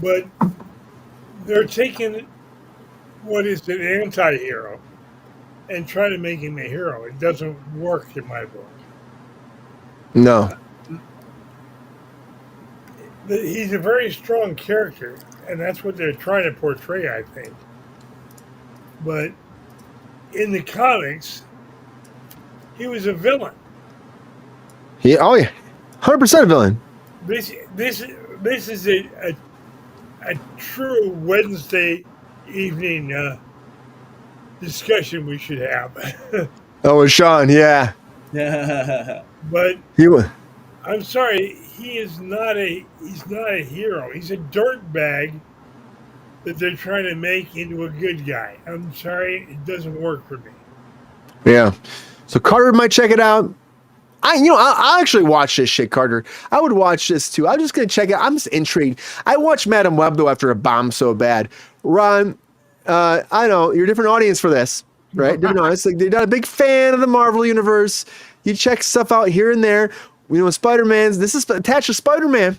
But they're taking what is an anti-hero and try to make him a hero. It doesn't work in my book. No. He's a very strong character, and that's what they're trying to portray, I think. But in the comics, he was a villain. Yeah, oh yeah, 100% a villain. This is a true Wednesday evening discussion we should have. Oh, with Sean, yeah. But He was. I'm sorry, he's not a hero. He's a dirtbag that they're trying to make into a good guy. I'm sorry, it doesn't work for me. Yeah. So Carter might check it out. I'll actually watch this shit, Carter. I would watch this too. I'm just gonna check it. I'm just intrigued. I watched Madam Web though after it bombed so bad. Ron, I know you're a different audience for this, right? Different audience. Like, you're not a big fan of the Marvel universe. You check stuff out here and there. You know, Spider-Man's. This is attached to Spider-Man.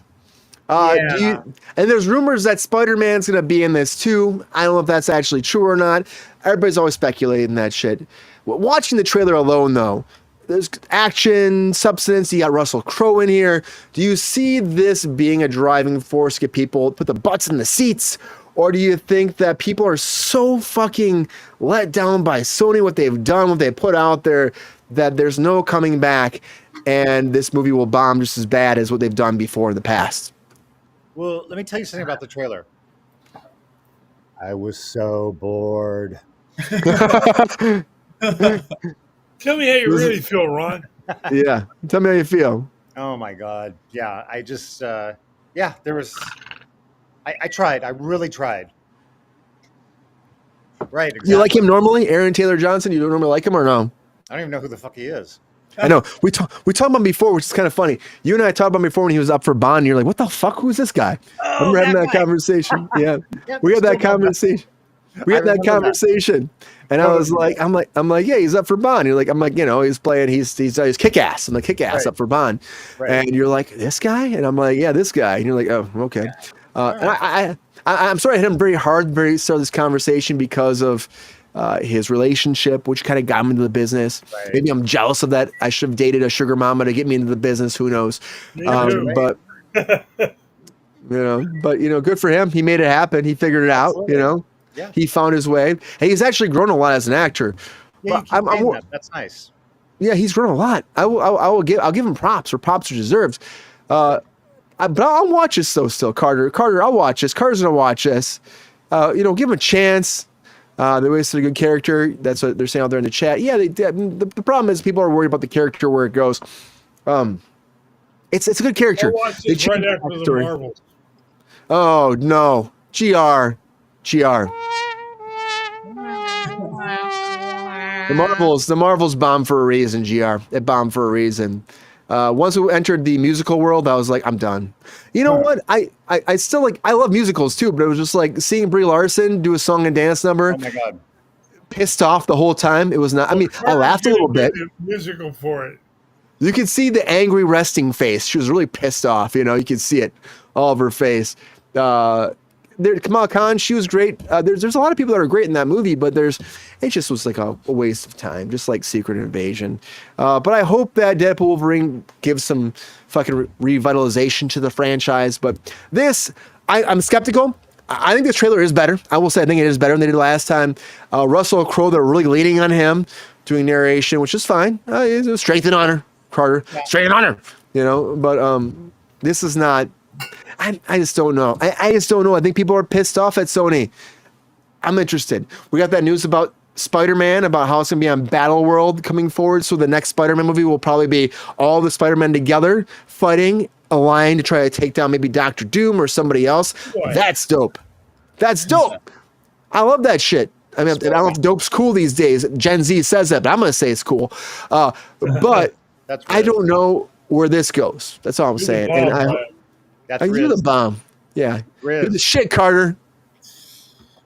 And there's rumors that Spider-Man's gonna be in this too. I don't know if that's actually true or not. Everybody's always speculating that shit. Watching the trailer alone, though, there's action, substance. You got Russell Crowe in here. Do you see this being a driving force to get people put the butts in the seats? Or do you think that people are so fucking let down by Sony, what they've done, what they put out there, that there's no coming back, and this movie will bomb just as bad as what they've done before in the past? Well, let me tell you something about the trailer. I was so bored. Tell me how you really feel, Ron. Yeah, tell me how you feel. Oh my God. Yeah, I just, there was, I tried. I really tried. Right, exactly. You like him normally? Aaron Taylor Johnson, you don't normally like him or no? I don't even know who the fuck he is. I know. We talked about him before, which is kind of funny. You and I talked about him before when he was up for Bond. And you're like, what the fuck? Who's this guy? Oh, Remember having that that guy. Conversation? Yeah. Yep, We had that still love that. conversation. We had that conversation. And I was like, I'm like, yeah, he's up for Bond. You're like, I'm like, you know, he's playing, he's Kick-Ass. I'm like, Kick-Ass Right. up for Bond. Right. And you're like, this guy? And I'm like, yeah, this guy. And you're like, oh, okay. And I'm sorry I hit him very hard, very start of this conversation because of his relationship, which kind of got him into the business. Right. Maybe I'm jealous of that. I should have dated a sugar mama to get me into the business. Who knows? But good for him. He made it happen. He figured it Absolutely. out. Yeah. He found his way. And he's actually grown a lot as an actor. Yeah, But that's nice. yeah, he's grown a lot. I'll give him props where props are deserved. But I'll watch this though. Still, Carter, I'll watch this. Carter's gonna watch this. Give him a chance. They wasted a good character. That's what they're saying out there in the chat. Yeah, the problem is people are worried about the character where it goes. It's a good character. I'll watch this right after the Marvels. Oh no, GR. The Marvels bombed for a reason, GR. It bombed for a reason. Once we entered the musical world, I was like, I'm done. You know what? I still like, I love musicals too, but it was just like seeing Brie Larson do a song and dance number. Oh my God. Pissed off the whole time. It was not, I laughed a little bit. Musical for it. You could see the angry resting face. She was really pissed off. You could see it all over her face. Kamala Khan, she was great. There's a lot of people that are great in that movie, but it just was like a waste of time, just like Secret Invasion. But I hope that Deadpool Wolverine gives some fucking revitalization to the franchise. But this, I'm skeptical. I think this trailer is better. I will say I think it is better than they did last time. Russell Crowe, they're really leaning on him doing narration, which is fine. Strength and honor, Carter. Yeah. Strength and honor. But this is not. I just don't know. I just don't know. I think people are pissed off at Sony. I'm interested. We got that news about Spider-Man, about how it's going to be on Battle World coming forward. So the next Spider-Man movie will probably be all the Spider-Men together fighting, aligned to try to take down maybe Doctor Doom or somebody else. Boy. That's dope. I love that shit. I mean, I don't know if dope's cool these days. Gen Z says that, but I'm going to say it's cool. But I don't know where this goes. That's all I'm saying. And you're the bomb. Yeah. You're the shit, Carter.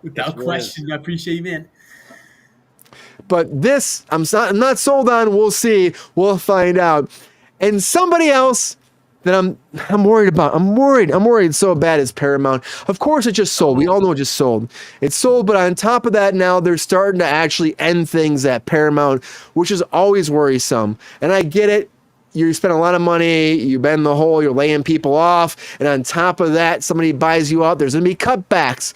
Without question. I appreciate you, man. But this, I'm not sold on. We'll see. We'll find out. And somebody else that I'm worried about. I'm worried so bad is Paramount. Of course, it just sold. We all know it just sold. It's sold, but on top of that, now they're starting to actually end things at Paramount, which is always worrisome. And I get it. You spend a lot of money, you bend the hole, you're laying people off, and on top of that, somebody buys you out, there's going to be cutbacks.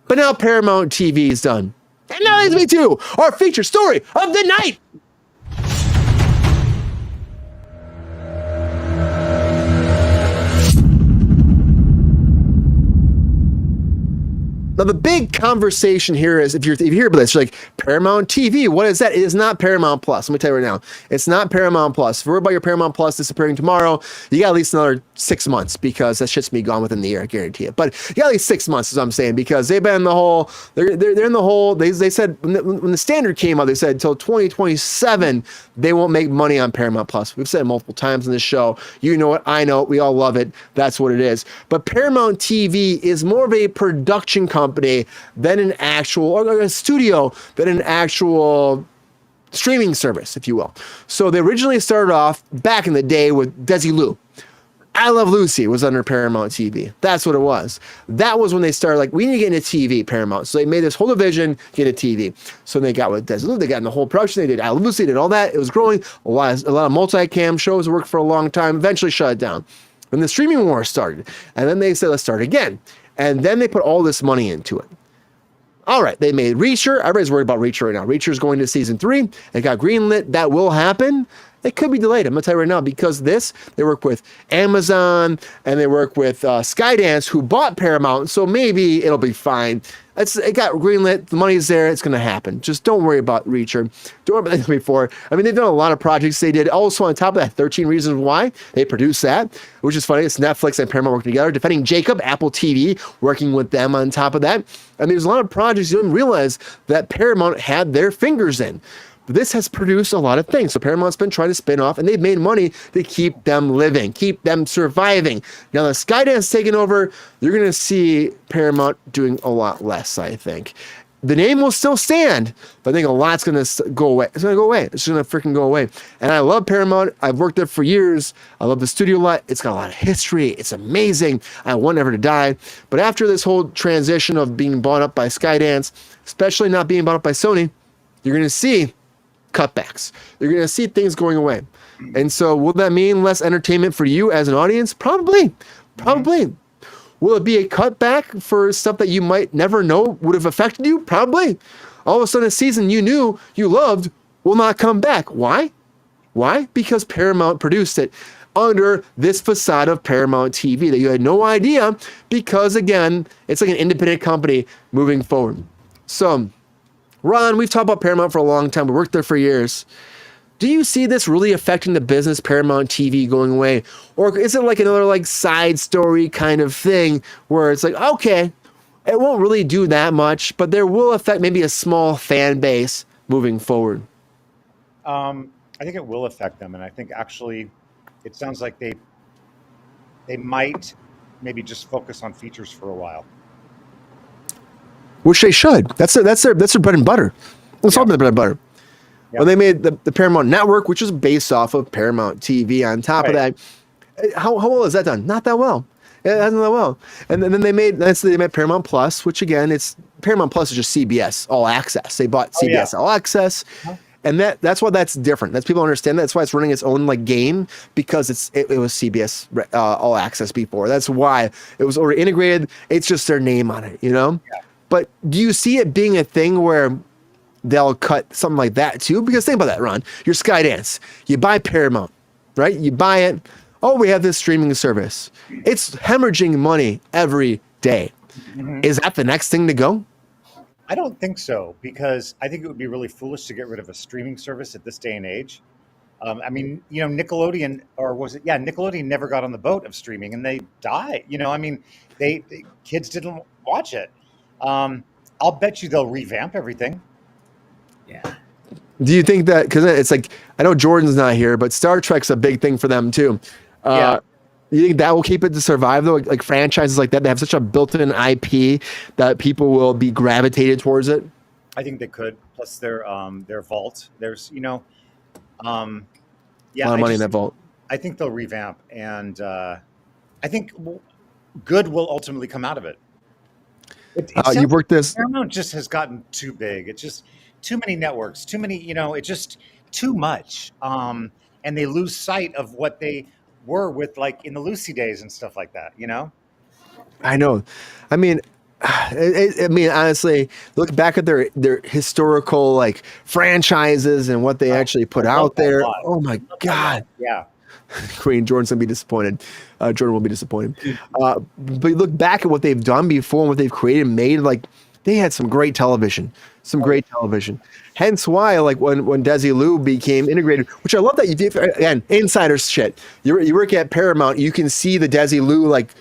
But now Paramount TV is done. And now leads me to our feature story of the night. Now, the big conversation here is, if you hear about this, you're like, Paramount TV, what is that? It is not Paramount Plus. Let me tell you right now. It's not Paramount Plus. If we're about your Paramount Plus disappearing tomorrow, you got at least another 6 months, because that shit's me gone within the year, I guarantee it. But you got at least 6 months, is what I'm saying, because they've been in the hole. They're in the hole. They said, when the standard came out, they said until 2027, they won't make money on Paramount Plus. We've said it multiple times in this show. You know it. I know it. We all love it. That's what it is. But Paramount TV is more of a production company than an actual, or a studio than an actual streaming service, if you will. So they originally started off back in the day with Desilu. I Love Lucy was under Paramount TV. That's what it was. That was when they started, like, we need to get into TV, Paramount. So they made this whole division, get into TV. So they got with Desilu, they got in the whole production, they did I Love Lucy, did all that. It was growing. A lot of multicam shows worked for a long time, eventually shut it down. Then the streaming war started. And then they said, let's start again. And then they put all this money into it. All right, they made Reacher. Everybody's worried about Reacher right now. Reacher's going to season 3. It got greenlit. That will happen. It could be delayed. I'm going to tell you right now, because they work with Amazon and they work with Skydance, who bought Paramount, so maybe it'll be fine. It got greenlit. The money's there. It's going to happen. Just don't worry about Reacher. Don't worry about that before. I mean, they've done a lot of projects. They did also, on top of that, 13 Reasons Why. They produced that, which is funny. It's Netflix and Paramount working together. Defending Jacob, Apple TV, working with them on top of that. And there's a lot of projects you didn't realize that Paramount had their fingers in. This has produced a lot of things. So Paramount's been trying to spin off, and they've made money to keep them living, keep them surviving. Now that Skydance taking over, you're going to see Paramount doing a lot less, I think. the name will still stand, but I think a lot's going to go away. It's going to go away. It's going to freaking go away. And I love Paramount. I've worked there for years. I love the studio a lot. It's got a lot of history. It's amazing. I want never to die. But after this whole transition of being bought up by Skydance, especially not being bought up by Sony, you're going to see cutbacks. You're going to see things going away. And so will that mean less entertainment for you as an audience? Probably. Will it be a cutback for stuff that you might never know would have affected you? Probably. All of a sudden, a season you knew you loved will not come back. Why? Because Paramount produced it under this facade of Paramount TV that you had no idea, because, again, it's like an independent company moving forward. So, Ron, we've talked about Paramount for a long time. We worked there for years. Do you see this really affecting the business, Paramount TV going away? Or is it like another like side story kind of thing where it's like, okay, it won't really do that much, but there will affect maybe a small fan base moving forward? I think it will affect them. And I think actually it sounds like they might maybe just focus on features for a while. Which they should. That's their bread and butter. It's all the bread and butter. Yep. When they made the Paramount Network, which is based off of Paramount TV, on top of that, how well is that done? Not that well. It hasn't done that well. And then they made Paramount Plus, which again, Paramount Plus is just CBS All Access. They bought CBS All Access, and that's why that's different. That's people understand that. That's why it's running its own like game, because it was CBS All Access before. That's why it was already integrated. It's just their name on it, Yeah. But do you see it being a thing where they'll cut something like that too? Because think about that, Ron. You're Skydance. You buy Paramount, right? You buy it. Oh, we have this streaming service. It's hemorrhaging money every day. Mm-hmm. Is that the next thing to go? I don't think so, because I think it would be really foolish to get rid of a streaming service at this day and age. I mean, Nickelodeon, or was it? Yeah, Nickelodeon never got on the boat of streaming, and they died. They kids didn't watch it. I'll bet you they'll revamp everything. Yeah. Do you think that, because it's like, I know Jordan's not here, but Star Trek's a big thing for them too. You think that will keep it to survive though? Like franchises like that, they have such a built-in IP that people will be gravitated towards it? I think they could. Plus their vault. There's, a lot of money in that vault. I think they'll revamp, and I think good will ultimately come out of it. You've worked this. Paramount just has gotten too big. It's just too many networks, too many, it's just too much. And they lose sight of what they were with, like in the Lucy days and stuff like that, I know. I mean, honestly, look back at their historical like franchises and what they actually put out there. Oh my God. Yeah. Queen Jordan's gonna be disappointed. Jordan will be disappointed. But you look back at what they've done before and what they've created and made, like they had some great television. Hence why, like when Desilu became integrated, which I love that you did, again, insider shit. You work at Paramount, you can see the Desilu like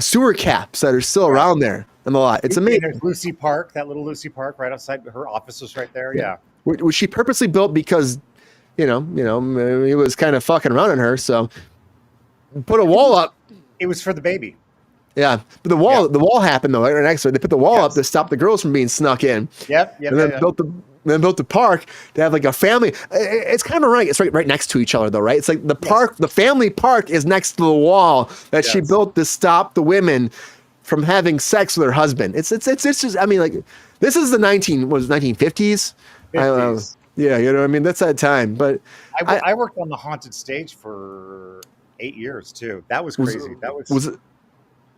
sewer caps that are still around there in the lot. It's amazing. There's Lucy Park, that little Lucy Park right outside her office was right there. Yeah. Which she purposely built because, he was kind of fucking around on her. So put a wall up. It was for the baby. Yeah, but the wall happened though. Right next to it, they put the wall up to stop the girls from being snuck in. Yep. And then built the park to have like a family. It's kind of it's right next to each other though, right? It's like the park, the family park is next to the wall that she built to stop the women from having sex with her husband. It's just, I mean, like this is the 1950s. Yeah, that's that time. But I worked on the haunted stage for 8 years too. That was crazy.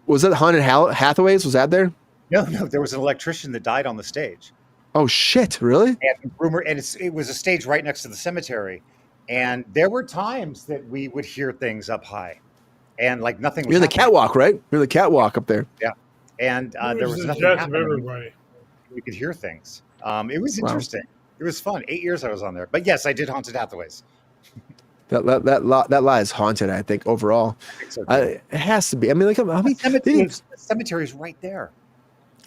Was that Haunted Hathaways? Was that there? No. There was an electrician that died on the stage. Oh shit! Really? And it was a stage right next to the cemetery, and there were times that we would hear things up high, and like nothing. You're in the catwalk, right? You're in the catwalk up there. Yeah, and there was nothing happening. We could hear things. It was interesting. It was fun. 8 years I was on there, but yes, I did Haunted Hathaways. That lot is haunted, I think, overall. I think so it has to be. I mean, like, the cemetery is right there.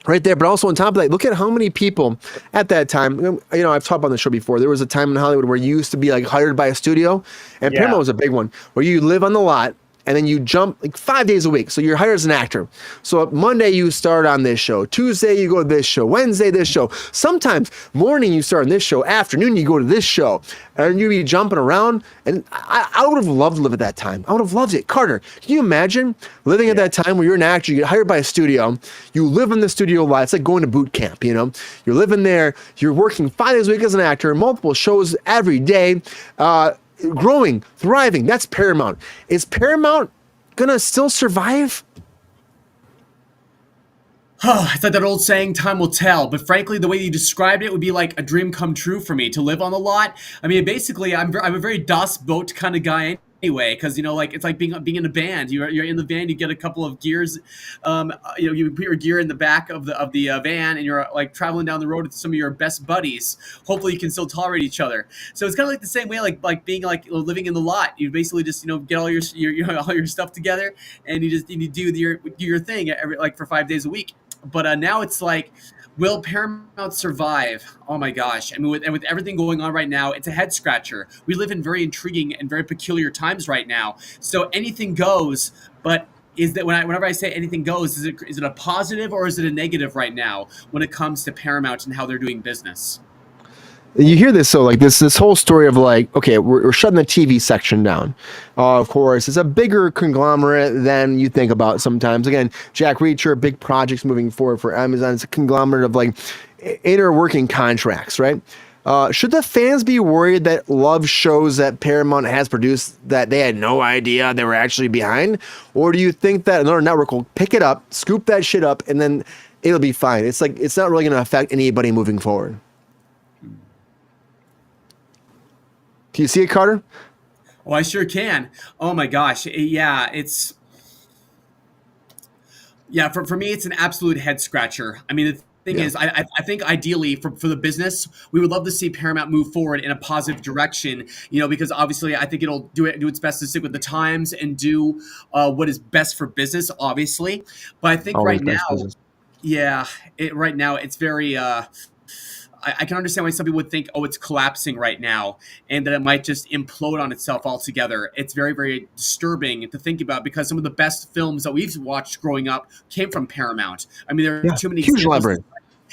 Right there, but also on top of that, look at how many people at that time. I've talked about the show before. There was a time in Hollywood where you used to be like hired by a studio, and Paramount was a big one, where you live on the lot and then you jump like 5 days a week. So you're hired as an actor. So Monday you start on this show, Tuesday you go to this show, Wednesday this show. Sometimes morning you start on this show, afternoon you go to this show, and you be jumping around. And I would have loved to live at that time. I would have loved it. Carter, can you imagine living at that time where you're an actor, you get hired by a studio, you live in the studio life. It's like going to boot camp, you know? You're living there, you're working 5 days a week as an actor, multiple shows every day, growing, thriving. That's Paramount. Is Paramount gonna still survive? It's like that old saying, time will tell. But frankly, the way you described it would be like a dream come true for me to live on the lot. I mean, basically, I'm a very Das Boat kind of guy anyway, because, you know, like it's like being in a band. You're in the van, you get a couple of gears, you put your gear in the back of the van, and you're like traveling down the road with some of your best buddies. Hopefully, you can still tolerate each other. So it's kind of like the same way, like being like living in the lot. You basically just get all your all your stuff together, and you do your thing for 5 days a week. But now it's like, will Paramount survive? Oh my gosh. I mean, with everything going on right now, it's a head scratcher. We live in very intriguing and very peculiar times right now. So anything goes, but whenever I say anything goes, is it a positive or is it a negative right now when it comes to Paramount and how they're doing business? You hear this, so like this whole story of like, okay, we're shutting the TV section down. Of course, it's a bigger conglomerate than you think about sometimes. Again, Jack Reacher, big projects moving forward for Amazon. It's a conglomerate of like inner working contracts, right? Should the fans be worried that love shows that Paramount has produced that they had no idea they were actually behind? Or do you think that another network will pick it up, scoop that shit up, and then it'll be fine? It's like, it's not really going to affect anybody moving forward. Can you see it, Carter? Oh, I sure can. Oh my gosh. Yeah, for me, it's an absolute head scratcher. I mean, the thing is, I think ideally for the business, we would love to see Paramount move forward in a positive direction, you know, because obviously I think it'll do its best to stick with the times and do what is best for business, obviously. But I think Always right best now, business. right now it's very, I can understand why some people would think, oh, it's collapsing right now and that it might just implode on itself altogether. It's very, very disturbing to think about because some of the best films that we've watched growing up came from Paramount. I mean, there are too many huge examples. library.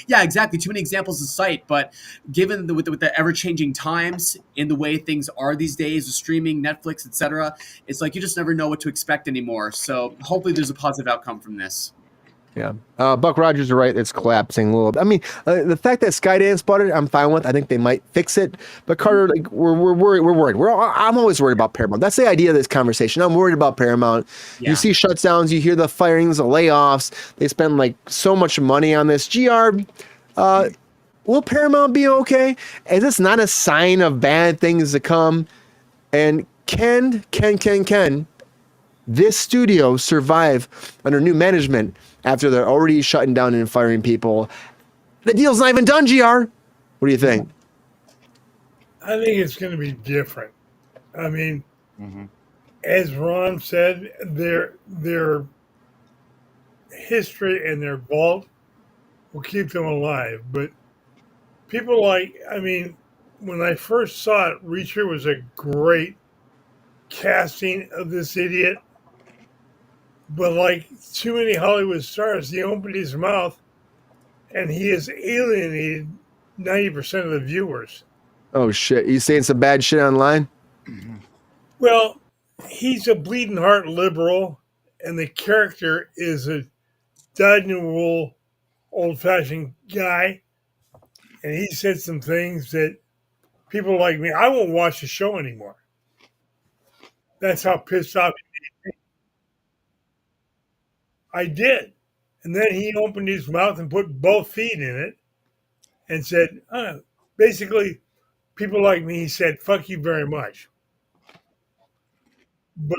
Yeah, exactly. Too many examples to cite. But given with the ever-changing times and the way things are these days with streaming, Netflix, etc., it's like you just never know what to expect anymore. So hopefully there's a positive outcome from this. Yeah. Buck Rogers is right. It's collapsing a little bit. I mean, the fact that Skydance bought it, I'm fine with. I think they might fix it. But Carter, like, we're worried. We're worried. I'm always worried about Paramount. That's the idea of this conversation. I'm worried about Paramount. Yeah. You see shutdowns. You hear the firings, the layoffs. They spend like so much money on this. GR, will Paramount be okay? Is this not a sign of bad things to come? And can this studio survive under new management after they're already shutting down and firing people? The deal's not even done, GR. What do you think? I think it's going to be different. I mean, as Ron said, their history and their vault will keep them alive. But people when I first saw it, Reacher was a great casting of this idiot. But like too many Hollywood stars, he opened his mouth and he has alienated 90% of the viewers. Oh, shit. You saying some bad shit online? Well, he's a bleeding heart liberal, and the character is a dyed-in-the-wool, old-fashioned guy. And he said some things that people like me, I won't watch the show anymore. That's how pissed off he made me. I did. And then he opened his mouth and put both feet in it and said, basically, people like me, he said, fuck you very much. But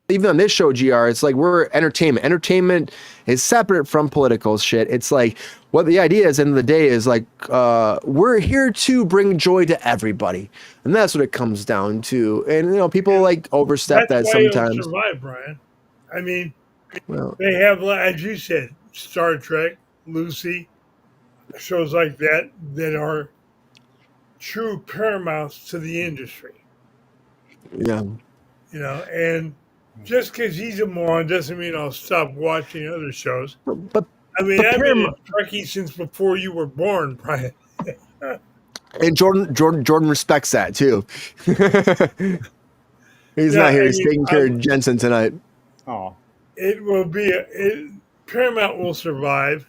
even on this show, GR, it's like we're entertainment. Entertainment is separate from political shit. It's like what the idea is, end of the day, is like we're here to bring joy to everybody, and that's what it comes down to. And people like overstep that sometimes. It'll survive, Brian. I mean, well, they have, as you said, Star Trek, Lucy, shows like that are true paramounts to the industry. Yeah. And just because he's a moron doesn't mean I'll stop watching other shows. But I mean, but I've been a Paramount, Trekkie since before you were born, Brian. and Jordan respects that too. He's Yeah, not here. I He's mean, taking care of Jensen tonight. Oh, It will be Paramount will survive.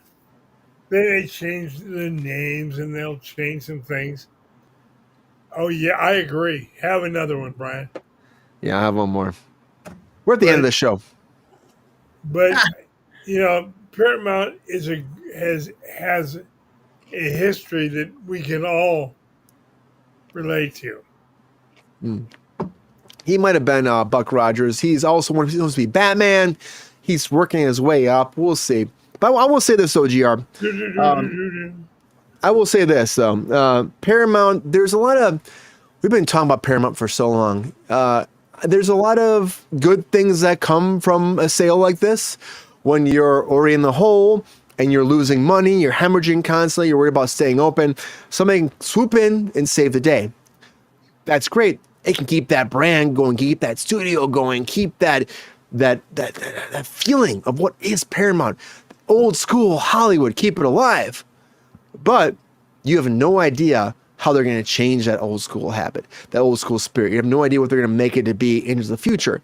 Then they change the names and they'll change some things. Oh yeah, I agree. Have another one, Brian. Yeah, I have one more. We're at the end of the show. But Paramount has a history that we can all relate to. He might have been Buck Rogers. He's also one. He's supposed to be Batman. He's working his way up. We'll see. But I will say this, OGR. I will say this though. Paramount. There's a lot of. We've been talking about Paramount for so long. There's a lot of good things that come from a sale like this. When you're already in the hole and you're losing money, you're hemorrhaging constantly. You're worried about staying open. Somebody can swoop in and save the day. That's great. It can keep that brand going, keep that studio going, keep that feeling of what is Paramount, old school Hollywood, keep it alive. But you have no idea how they're going to change that old school habit, that old school spirit. You have no idea what they're going to make it to be into the future.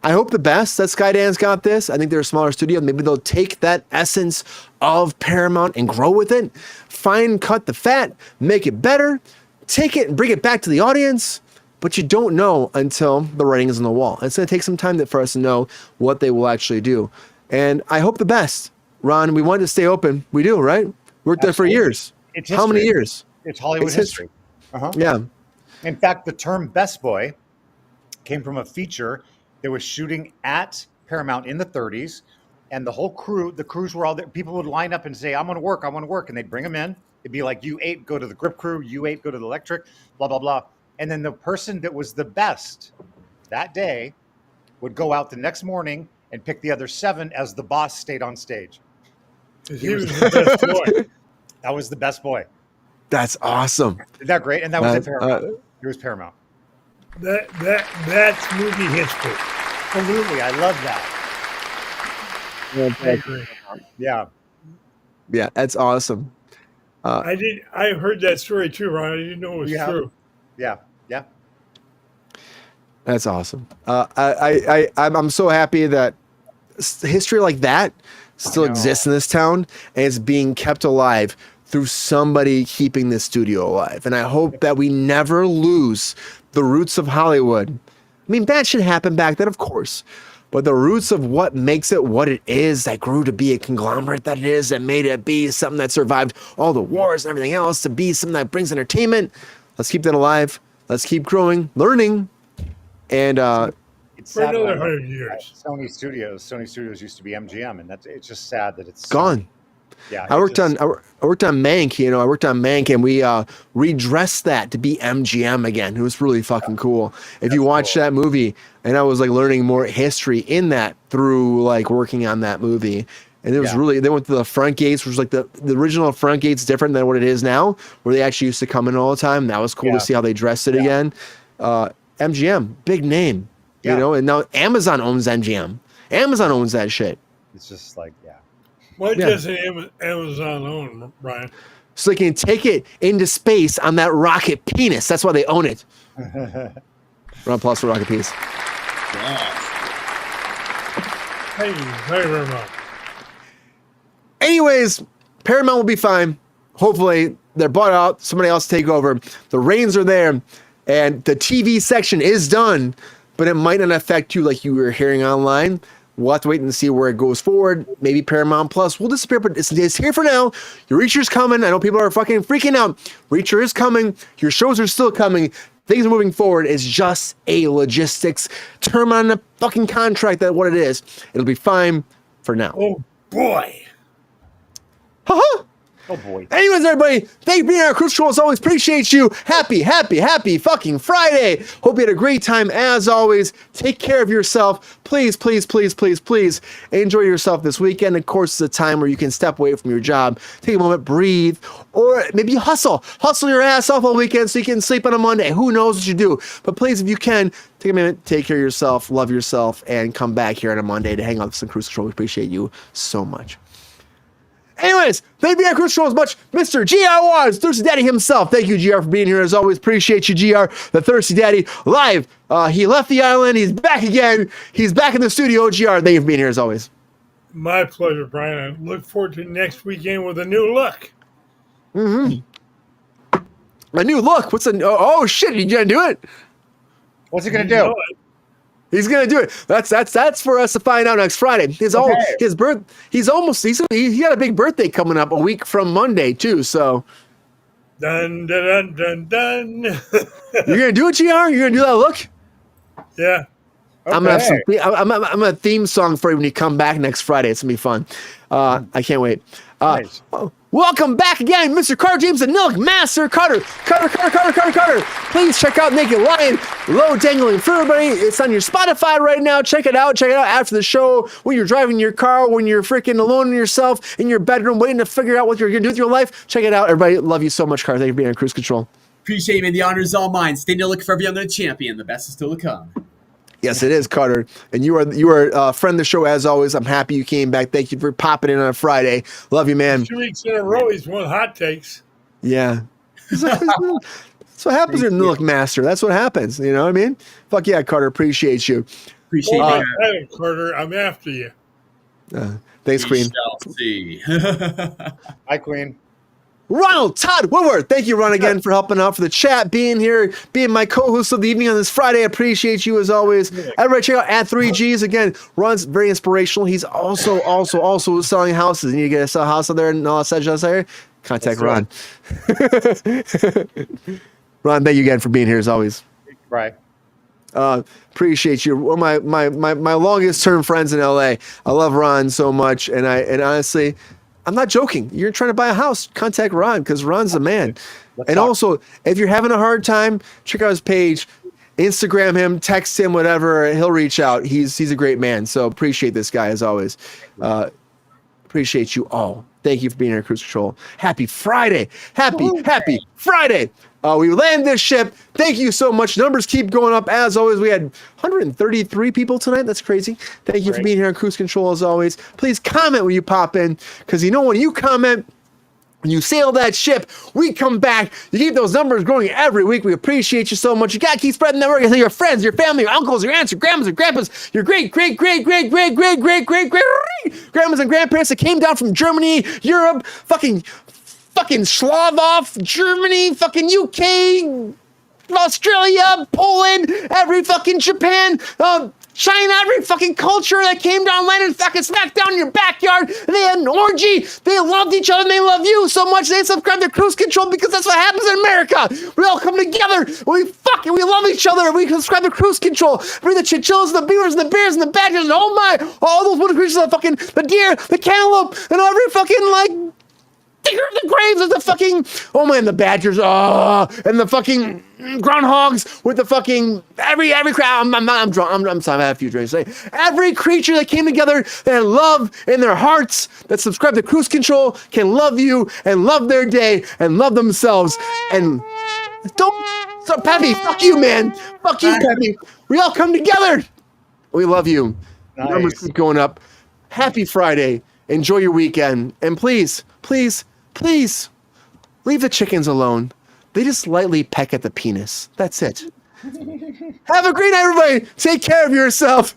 I hope the best that Skydance got this. I think they're a smaller studio. Maybe they'll take that essence of Paramount and grow with it, fine cut the fat, make it better, take it and bring it back to the audience. But you don't know until the writing is on the wall. It's going to take some time for us to know what they will actually do. And I hope the best. Ron, we wanted to stay open. We do, right? Worked there for years. It's How many history. years? It's Hollywood It's history. Yeah. In fact, the term best boy came from a feature that was shooting at Paramount in the 30s. And the whole crew, the crews were all there. People would line up and say, I want to work. And they'd bring them in. It'd be like, you 8, go to the grip crew. You 8, go to the electric, blah, blah, blah. And then the person that was the best that day would go out the next morning and pick the other 7 as the boss stayed on stage. He was the best boy. That was the best boy. That's awesome. Isn't that great? And that was at Paramount. It was Paramount. That's movie history. Absolutely. I love that. I agree. Yeah. Yeah, that's awesome. I heard that story too, Ron. I didn't know it was true. Yeah. Yeah. That's awesome. I'm so happy that history like that still exists in this town and it's being kept alive through somebody keeping this studio alive. And I hope that we never lose the roots of Hollywood. I mean, bad shit happened back then, of course, but the roots of what makes it what it is, that grew to be a conglomerate that it is, that made it be something that survived all the wars and everything else, to be something that brings entertainment. Let's keep that alive. Let's keep growing, learning, and It's For sad another when I look 100 years. at Sony Studios used to be MGM, and it's just sad that it's gone. Yeah, I worked on Mank, I worked on Mank, and we redressed that to be MGM again. It was really fucking cool. If you watch that movie, and I was like learning more history in that through like working on that movie. And it was really, they went to the front gates, which was like the original front gate's different than what it is now, where they actually used to come in all the time. That was cool to see how they dressed it again. MGM, big name, you know, and now Amazon owns MGM. Amazon owns that shit. It's just like, What does Amazon own, Brian? So they can take it into space on that rocket penis. That's why they own it. Round of applause for rocket penis. Thank you very, very much. Anyways, Paramount will be fine. Hopefully, they're bought out. Somebody else take over. The reins are there, and the TV section is done, but it might not affect you like you were hearing online. We'll have to wait and see where it goes forward. Maybe Paramount Plus will disappear, but it's here for now. Your Reacher's coming. I know people are fucking freaking out. Reacher is coming. Your shows are still coming. Things are moving forward. It's just a logistics term on a fucking contract. That's what it is. It'll be fine for now. Oh, boy. Haha. Oh boy. Anyways, everybody, thank you for being on our Kruse Control. As always, appreciate you. Happy fucking Friday. Hope you had a great time as always. Take care of yourself. Please, please, please, please, please enjoy yourself this weekend. Of course, it's a time where you can step away from your job, take a moment, breathe, or maybe hustle your ass off all weekend so you can sleep on a Monday. Who knows what you do? But please, if you can, take a minute, take care of yourself, love yourself, and come back here on a Monday to hang out with some Kruse Control. We appreciate you so much. Anyways, thank you for Kruse Control as much. Mr. GR Wars, Thirsty Daddy himself. Thank you, GR, for being here as always. Appreciate you, GR, the Thirsty Daddy, live. He left the island. He's back again. He's back in the studio. GR, thank you for being here as always. My pleasure, Brian. I look forward to next weekend with a new look. A new look? What's a... Oh, shit, you gonna do it? What's he gonna do? He's gonna do it. That's for us to find out next Friday. He got a big birthday coming up a week from Monday too. So Dun dun dun dun dun. You're gonna do it, GR? You're gonna do that look? Yeah. Okay. I'm gonna have a theme song for you when you come back next Friday. It's gonna be fun. I can't wait. Nice. Welcome back again, Mr. Carter James and Nilk Master Carter. Carter. Please check out Naked Lion, Low Dangling for everybody. It's on your Spotify right now. Check it out. Check it out after the show when you're driving your car, when you're freaking alone in yourself in your bedroom waiting to figure out what you're gonna do with your life. Check it out, everybody. Love you so much, Carter. Thank you for being on Kruse Control. Appreciate you, man. The honor is all mine. Stay to look forever young and champion. The best is still to come. Yes, it is, Carter. And you are a friend of the show as always. I'm happy you came back. Thank you for popping in on a Friday. Love you, man. 2 weeks in a row, he's won hot takes. Yeah. That's what happens in Nilk Master. That's what happens. You know what I mean? Fuck yeah, Carter. Appreciate you. Appreciate you. Carter, I'm after you. Thanks, Queen. Shall see. Hi, Queen. Ronald Todd Woodward. Thank you, Ron, again, for helping out for the chat, being here, being my co-host of the evening on this Friday. I appreciate you as always. Everybody check out at 3Gs. Again, Ron's very inspirational. He's also selling houses. You need to get a house out there and all that such there. Contact Ron. Ron, thank you again for being here as always. Right. Appreciate you. One of my longest term friends in LA. I love Ron so much, and honestly, I'm not joking. You're trying to buy a house, contact Ron because Ron's the man. Also, if you're having a hard time, check out his page, Instagram him, text him, whatever. He'll reach out. He's a great man. So appreciate this guy as always. Appreciate you all. Thank you for being here at Kruse Control. Happy Friday. Happy Friday. We land this ship. Thank you so much. Numbers keep going up as always. We had 133 people tonight. That's crazy. Thank you for being here on Kruse Control as always. Please comment when you pop in because you know when you comment, when you sail that ship, we come back. You keep those numbers growing every week. We appreciate you so much. You got to keep spreading the word. Your friends, your family, your uncles, your aunts, your grandmas, your grandpas, your great grandmas and grandparents that came down from Germany, Europe, fucking Slovak, Germany, fucking UK, Australia, Poland, every fucking Japan, China, every fucking culture that came down, landed fucking smack down in your backyard. And they had an orgy. They loved each other and they love you so much they subscribe to Kruse Control because that's what happens in America. We all come together. We love each other. We subscribe to Kruse Control. Bring the chinchillas, the beavers, and the bears, and the badgers, and oh my, all those little creatures, the deer, the cantaloupe, and every fucking the graves of the fucking, oh man, the badgers, and the fucking groundhogs with the fucking every crowd. I'm drunk. I'm sorry. I have a few drinks. Every creature that came together that had love in their hearts that subscribe to Kruse Control can love you and love their day and love themselves and don't. So Peppy, fuck you, man. Fuck you, Peppy. We all come together. We love you. Nice. Numbers keep going up. Happy Friday. Enjoy your weekend, and please leave the chickens alone. They just lightly peck at the penis. That's it. Have a great night, everybody. Take care of yourself.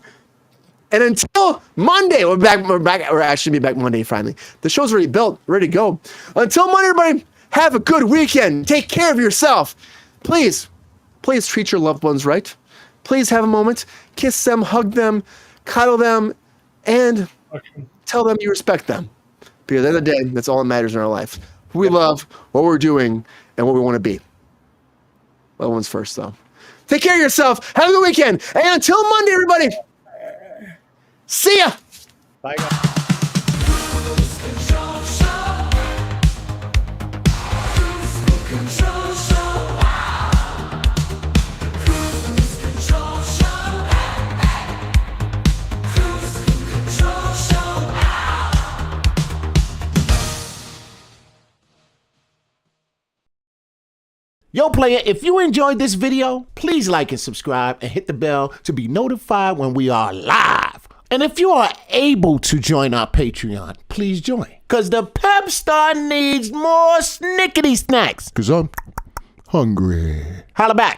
And until Monday, we're back. We're actually be back Monday finally. The show's already built, ready to go. Until Monday, everybody, have a good weekend. Take care of yourself. Please treat your loved ones right. Please have a moment. Kiss them, hug them, cuddle them, and tell them you respect them. Because at the end of the day, that's all that matters in our life. Who we love, what we're doing, and what we want to be. Loved ones first, though. Take care of yourself. Have a good weekend. And until Monday, everybody. See ya. Bye, guys. Yo, player, if you enjoyed this video, please like and subscribe and hit the bell to be notified when we are live. And if you are able to join our Patreon, please join. Cause the Pep Star needs more snickety snacks. Cause I'm hungry. Holla back.